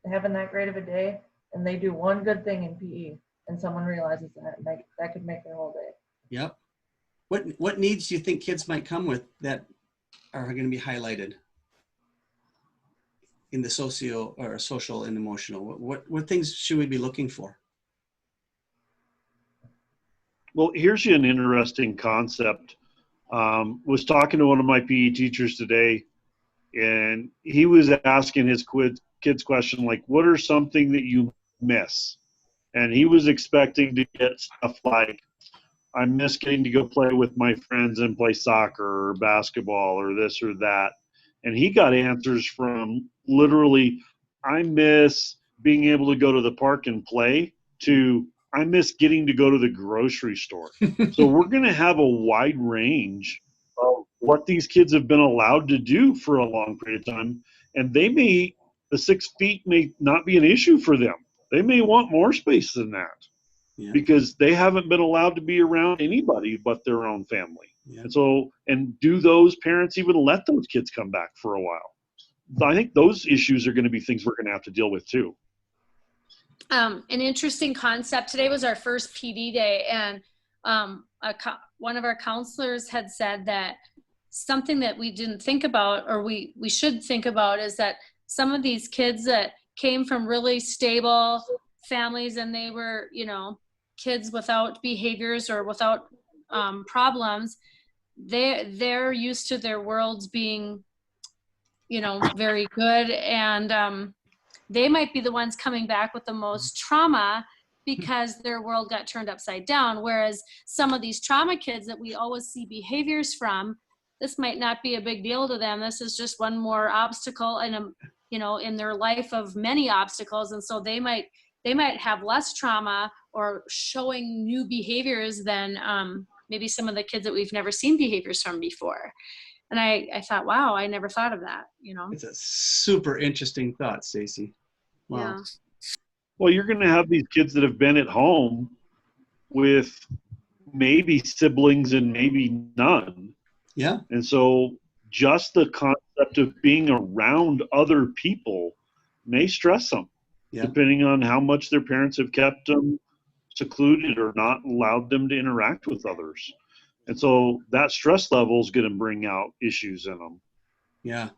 having that great of a day, and they do one good thing in PE, and someone realizes that, and that could make their whole day. Yep. What needs do you think kids might come with that are going to be highlighted in the social and emotional? What things should we be looking for? Well, here's an interesting concept. Was talking to one of my PE teachers today, and he was asking his kids question like, what are something that you miss? And he was expecting to get stuff like, I miss getting to go play with my friends and play soccer or basketball or this or that. And he got answers from literally, I miss being able to go to the park and play, to I miss getting to go to the grocery store. So we're going to have a wide range of what these kids have been allowed to do for a long period of time. And the 6 feet may not be an issue for them. They may want more space than that. Yeah. Because they haven't been allowed to be around anybody but their own family. Yeah. And so, and do those parents even let those kids come back for a while? So I think those issues are going to be things we're going to have to deal with too. An interesting concept. Today was our first PD day, and one of our counselors had said that something that we didn't think about, or we should think about, is that some of these kids that came from really stable families, and they were, kids without behaviors or without problems, they're used to their worlds being, very good, and they might be the ones coming back with the most trauma because their world got turned upside down. Whereas some of these trauma kids that we always see behaviors from, this might not be a big deal to them. This is just one more obstacle in their life of many obstacles, and so they might have less trauma or showing new behaviors than maybe some of the kids that we've never seen behaviors from before. And I thought, wow, I never thought of that, It's a super interesting thought, Stacy. Wow. Yeah. Well, you're going to have these kids that have been at home with maybe siblings and maybe none. Yeah. And so just the concept of being around other people may stress them, Yeah. depending on how much their parents have kept them secluded or not allowed them to interact with others. And so that stress level is going to bring out issues in them. Yeah.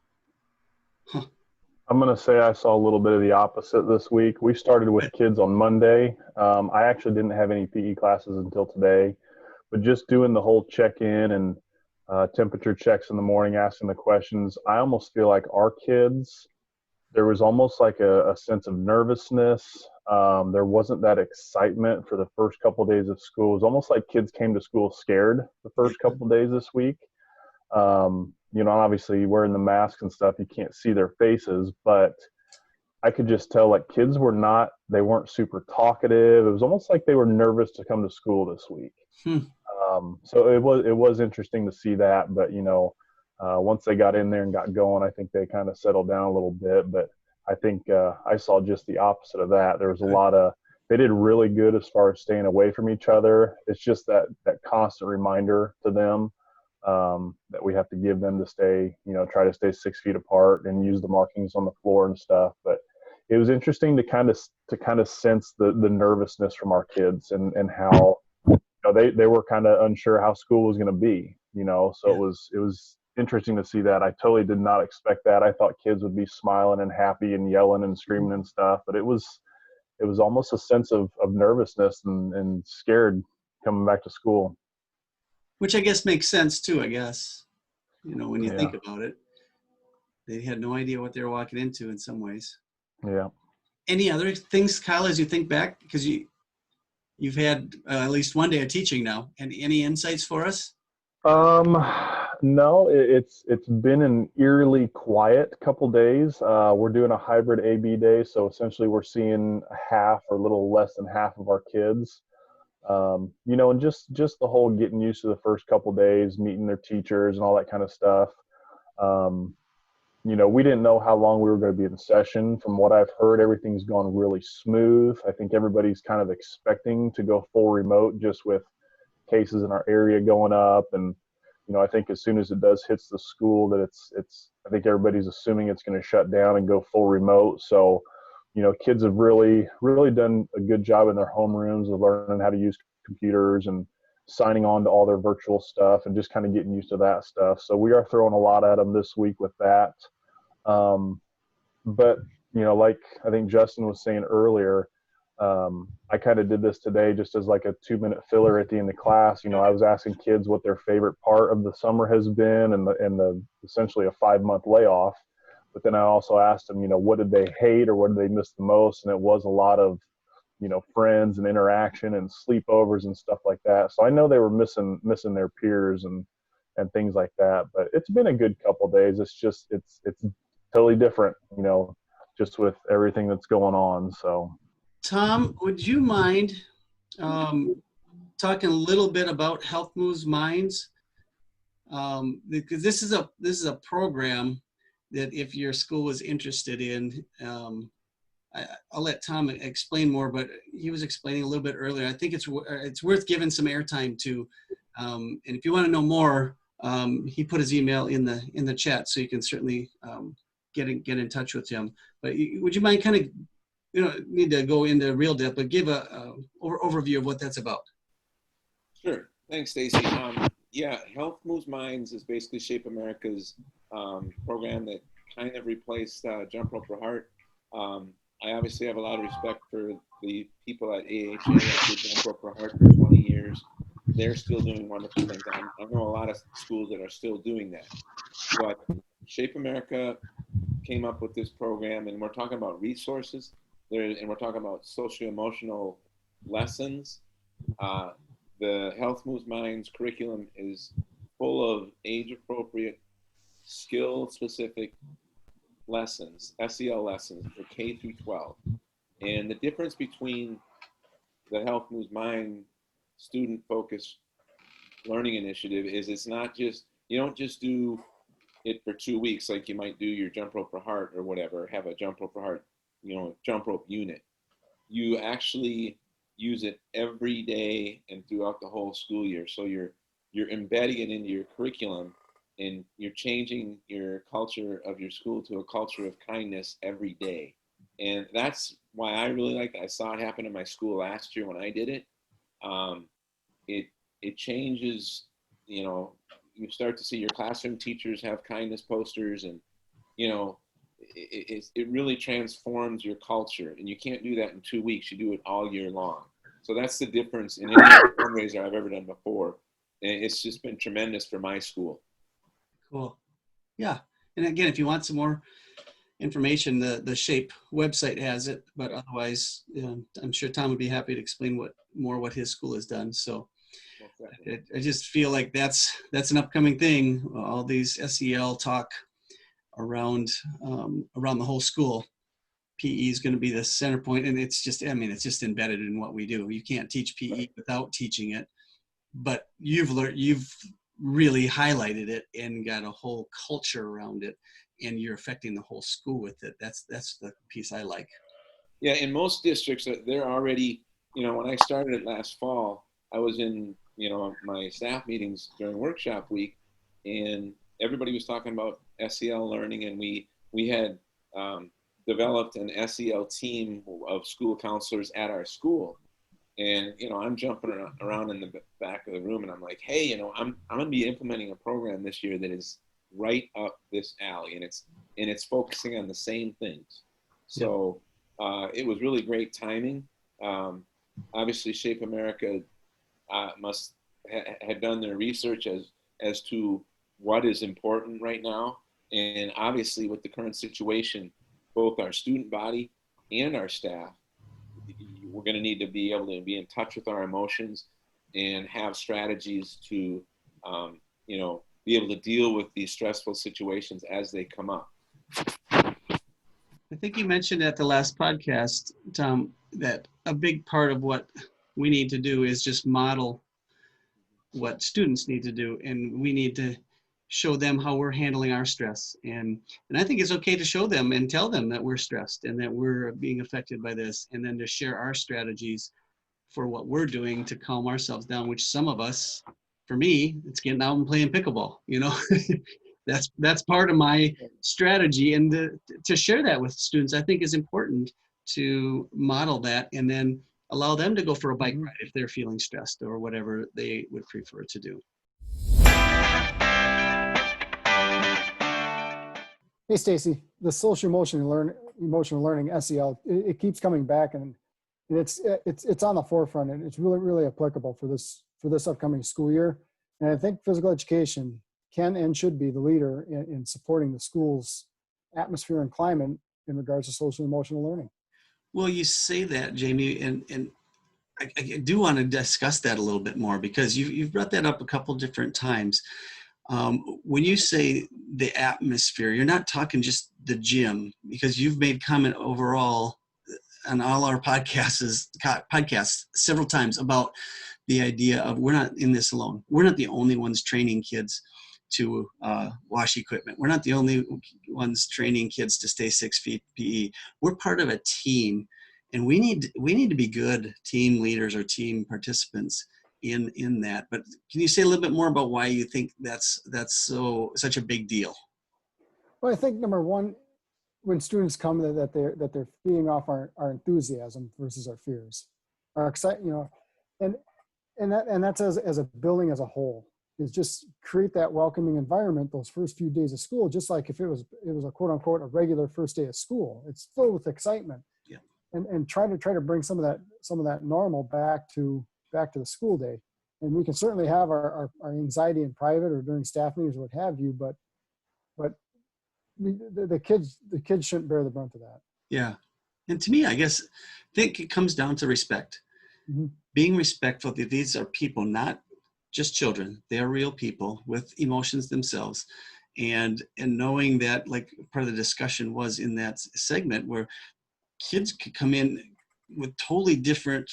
I'm going to say I saw a little bit of the opposite this week. We started with kids on Monday. I actually didn't have any PE classes until today, but just doing the whole check-in and temperature checks in the morning, asking the questions, I almost feel like our kids, there was almost like a sense of nervousness. There wasn't that excitement for the first couple of days of school. It was almost like kids came to school scared the first couple of days this week. You know, obviously wearing the masks and stuff, you can't see their faces, but I could just tell like kids they weren't super talkative. It was almost like they were nervous to come to school this week. So it was interesting to see that, but you know, once they got in there and got going, I think they kind of settled down a little bit, but I think I saw just the opposite of that. There was they did really good as far as staying away from each other. It's just that constant reminder to them that we have to give them to stay, you know, try to stay 6 feet apart and use the markings on the floor and stuff. But it was interesting to kind of sense the nervousness from our kids and how, you know, they were kind of unsure how school was going to be, you know, so it was interesting to see that. I totally did not expect that. I thought kids would be smiling and happy and yelling and screaming and stuff, but it was almost a sense of nervousness and scared coming back to school. Which I guess makes sense too, I guess. You know, when you Yeah. think about it, they had no idea what they were walking into in some ways. Yeah. Any other things, Kyle, as you think back? Because you've had at least one day of teaching now. And any insights for us? No, it's been an eerily quiet couple days. We're doing a hybrid AB day, so essentially we're seeing half or a little less than half of our kids. You know, and just the whole getting used to the first couple days, meeting their teachers and all that kind of stuff. You know, we didn't know how long we were going to be in session. From what I've heard, everything's gone really smooth. I think everybody's kind of expecting to go full remote just with cases in our area going up. And, you know, I think as soon as it does hits the school that I think everybody's assuming it's going to shut down and go full remote. So, you know, kids have really, really done a good job in their homerooms of learning how to use computers and signing on to all their virtual stuff and just kind of getting used to that stuff. So we are throwing a lot at them this week with that. But, you know, like I think Justin was saying earlier, I kind of did this today just as like a 2-minute filler at the end of class. You know, I was asking kids what their favorite part of the summer has been and the essentially a 5-month layoff. But then I also asked them, you know, what did they hate or what did they miss the most? And it was a lot of, you know, friends and interaction and sleepovers and stuff like that. So I know they were missing their peers and things like that. But it's been a good couple of days. It's just it's totally different, you know, just with everything that's going on. So, Tom, would you mind talking a little bit about Health Moves Minds? Because this is a program that if your school is interested in, I'll let Tom explain more, but he was explaining a little bit earlier. I think it's worth giving some airtime to. And if you want to know more, he put his email in the chat, so you can certainly get in touch with him. But would you mind kind of, you know, need to go into real depth, but give a overview of what that's about? Sure. Thanks, Stacy. Yeah, Health Moves Minds is basically Shape America's program that kind of replaced Jump Rope for Heart. I obviously have a lot of respect for the people at AHA that did Jump Rope for Heart for 20 years. They're still doing wonderful things. I know a lot of schools that are still doing that. But Shape America came up with this program, and we're talking about resources, and we're talking about socio-emotional lessons. The Health Moves Minds curriculum is full of age-appropriate, skill-specific lessons, SEL lessons for K through 12. And the difference between the Health Moves Mind student-focused learning initiative is it's not just, you don't just do it for 2 weeks like you might do your Jump Rope for Heart or whatever, have a Jump Rope for Heart, you know, jump rope unit. You actually use it every day and throughout the whole school year. So you're embedding it into your curriculum, and you're changing your culture of your school to a culture of kindness every day. And that's why I really like it. I saw it happen in my school last year when I did it. It changes, you know, you start to see your classroom teachers have kindness posters, and, you know, it really transforms your culture. And you can't do that in 2 weeks. You do it all year long. So that's the difference in any fundraiser I've ever done before. And it's just been tremendous for my school. Cool. Yeah. And again, if you want some more information, the SHAPE website has it, but otherwise, I'm sure Tom would be happy to explain what his school has done. So I just feel like that's an upcoming thing. All these SEL talk around the whole school. PE is going to be the center point, and it's just embedded in what we do. You can't teach PE without teaching it, but you've really highlighted it and got a whole culture around it, and you're affecting the whole school with it. That's the piece I like. Yeah, in most districts, they're already, you know, when I started it last fall, I was in, you know, my staff meetings during workshop week, and everybody was talking about SEL learning, and we had developed an SEL team of school counselors at our school. And, you know, I'm jumping around in the back of the room, and I'm like, hey, you know, I'm going to be implementing a program this year that is right up this alley, and it's focusing on the same things. So it was really great timing. Obviously, Shape America must had done their research as to what is important right now. And obviously, with the current situation, both our student body and our staff, we're going to need to be able to be in touch with our emotions and have strategies to, you know, be able to deal with these stressful situations as they come up. I think you mentioned at the last podcast, Tom, that a big part of what we need to do is just model what students need to do, and we need to show them how we're handling our stress. And I think it's okay to show them and tell them that we're stressed and that we're being affected by this, and then to share our strategies for what we're doing to calm ourselves down, which some of us, for me, it's getting out and playing pickleball, you know. That's part of my strategy, and to share that with students, I think is important, to model that and then allow them to go for a bike ride if they're feeling stressed or whatever they would prefer to do. Hey, Stacy, the social emotional learning SEL, it keeps coming back, and it's on the forefront, and it's really, really applicable for this upcoming school year. And I think physical education can and should be the leader in supporting the school's atmosphere and climate in regards to social emotional learning. Well, you say that, Jamie, and I do want to discuss that a little bit more, because you've brought that up a couple different times. When you say the atmosphere, you're not talking just the gym, because you've made comment overall on all our podcasts several times about the idea of we're not in this alone. We're not the only ones training kids to wash equipment. We're not the only ones training kids to stay 6 feet PE. We're part of a team, and we need to be good team leaders or team participants in that. But can you say a little bit more about why you think that's such a big deal? Well, I think number one, when students come, that they're feeding off our enthusiasm versus our fears, our excitement, you know, and that's as a building as a whole, is just create that welcoming environment those first few days of school, just like if it was a quote unquote a regular first day of school. It's filled with excitement. Yeah. And try to bring some of that normal back to the school day. And we can certainly have our anxiety in private or during staff meetings or what have you, but the kids shouldn't bear the brunt of that. Yeah. And to me, I guess, think it comes down to respect. Mm-hmm. Being respectful that these are people, not just children. They are real people with emotions themselves. And knowing that, like part of the discussion was in that segment, where kids could come in with totally different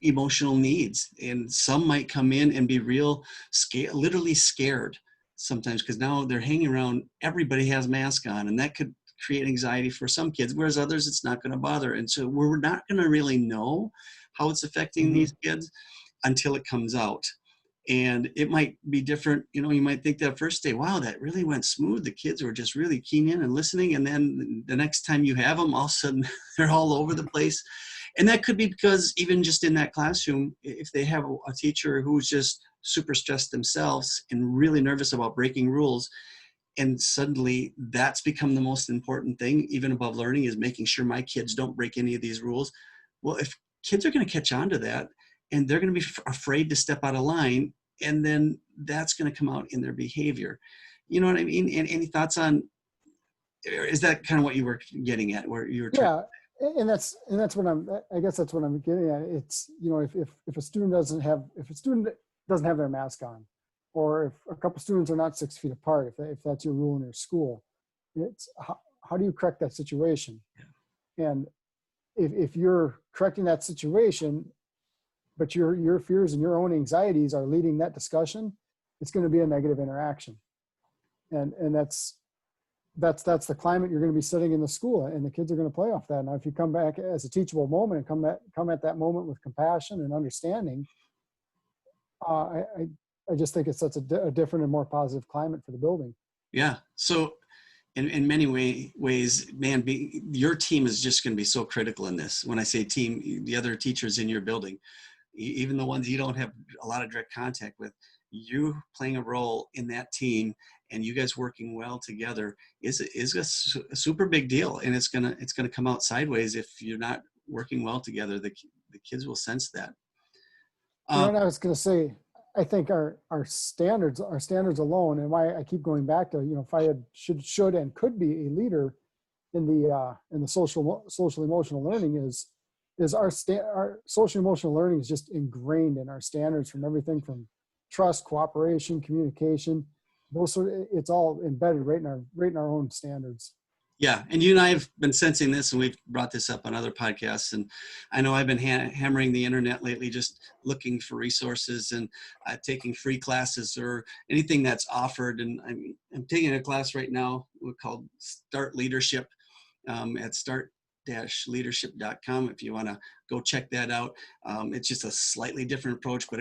emotional needs, and some might come in and be literally scared sometimes, because now they're hanging around, everybody has masks on, and that could create anxiety for some kids, whereas others it's not going to bother. And so we're not going to really know how it's affecting these kids until it comes out. And it might be different. You know, you might think that first day, wow, that really went smooth. The kids were just really keen in and listening. And then the next time you have them, all of a sudden they're all over the place. And that could be because even just in that classroom, if they have a teacher who's just super stressed themselves and really nervous about breaking rules, and suddenly that's become the most important thing, even above learning, is making sure my kids don't break any of these rules. Well, if kids are going to catch on to that, and they're going to be afraid to step out of line, and then that's going to come out in their behavior. You know what I mean? And any thoughts on, is that kind of what you were getting at, where you were trying? Yeah, and that's what I guess that's what I'm getting at. It's, you know, if a student doesn't have their mask on, or if a couple students are not 6 feet apart, if that's your rule in your school, it's how do you correct that situation? Yeah. And if you're correcting that situation, but your fears and your own anxieties are leading that discussion, it's going to be a negative interaction. And that's the climate you're going to be setting in the school, and the kids are going to play off that. Now, if you come back as a teachable moment and come at that moment with compassion and understanding, I just think it sets a different and more positive climate for the building. Yeah. So in many ways, man, your team is just going to be so critical in this. When I say team, the other teachers in your building, even the ones you don't have a lot of direct contact with, you playing a role in that team and you guys working well together is a super big deal. And it's gonna come out sideways if you're not working well together. The kids will sense that. You know what I was going to say? I think our standards alone, and why I keep going back to, you know, if I should and could be a leader in the social emotional learning, is our social emotional learning is just ingrained in our standards, from everything from trust, cooperation, communication. It's all embedded right in our own standards. Yeah, and you and I have been sensing this, and we've brought this up on other podcasts. And I know I've been hammering the internet lately, just looking for resources and taking free classes or anything that's offered. And I'm taking a class right now called Start Leadership at start-leadership.com if you want to go check that out. It's just a slightly different approach, but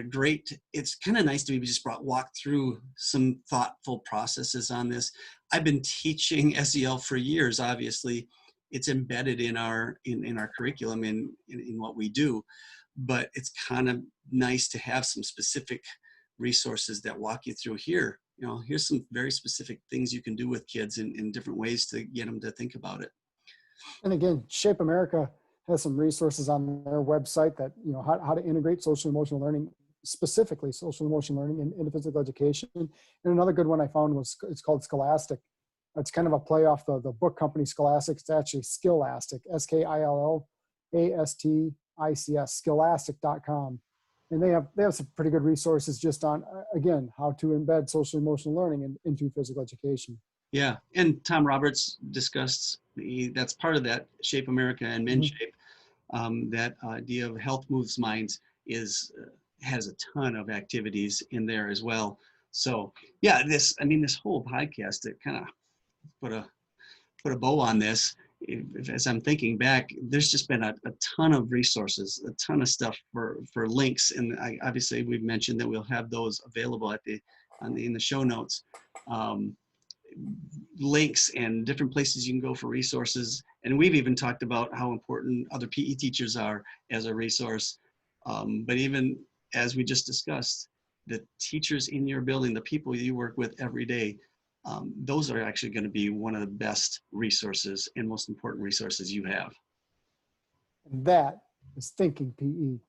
it's kind of nice to be just walk through some thoughtful processes on this. I've been teaching SEL for years. Obviously, it's embedded in our curriculum, in what we do, but it's kind of nice to have some specific resources that walk you through here. You know, here's some very specific things you can do with kids in different ways to get them to think about it. And again, Shape America has some resources on their website that, you know, how to integrate social emotional learning, specifically social emotional learning into physical education. And another good one I found it's called Scholastic. It's kind of a play off the book company Scholastic. It's actually Skillastic, SKILLASTICS, scholastic.com. And they have some pretty good resources just on, again, how to embed social emotional learning into physical education. Yeah, and Tom Roberts discussed that's part of that Shape America and MenShape. That idea of Health Moves Minds has a ton of activities in there as well. So yeah, this whole podcast, it kind of put a bow on this. As I'm thinking back, there's just been a ton of resources, a ton of stuff for links, and obviously we've mentioned that we'll have those available in the show notes. Links and different places you can go for resources. And we've even talked about how important other PE teachers are as a resource. But even as we just discussed, the teachers in your building, the people you work with every day, those are actually going to be one of the best resources and most important resources you have. And that is Thinking PE.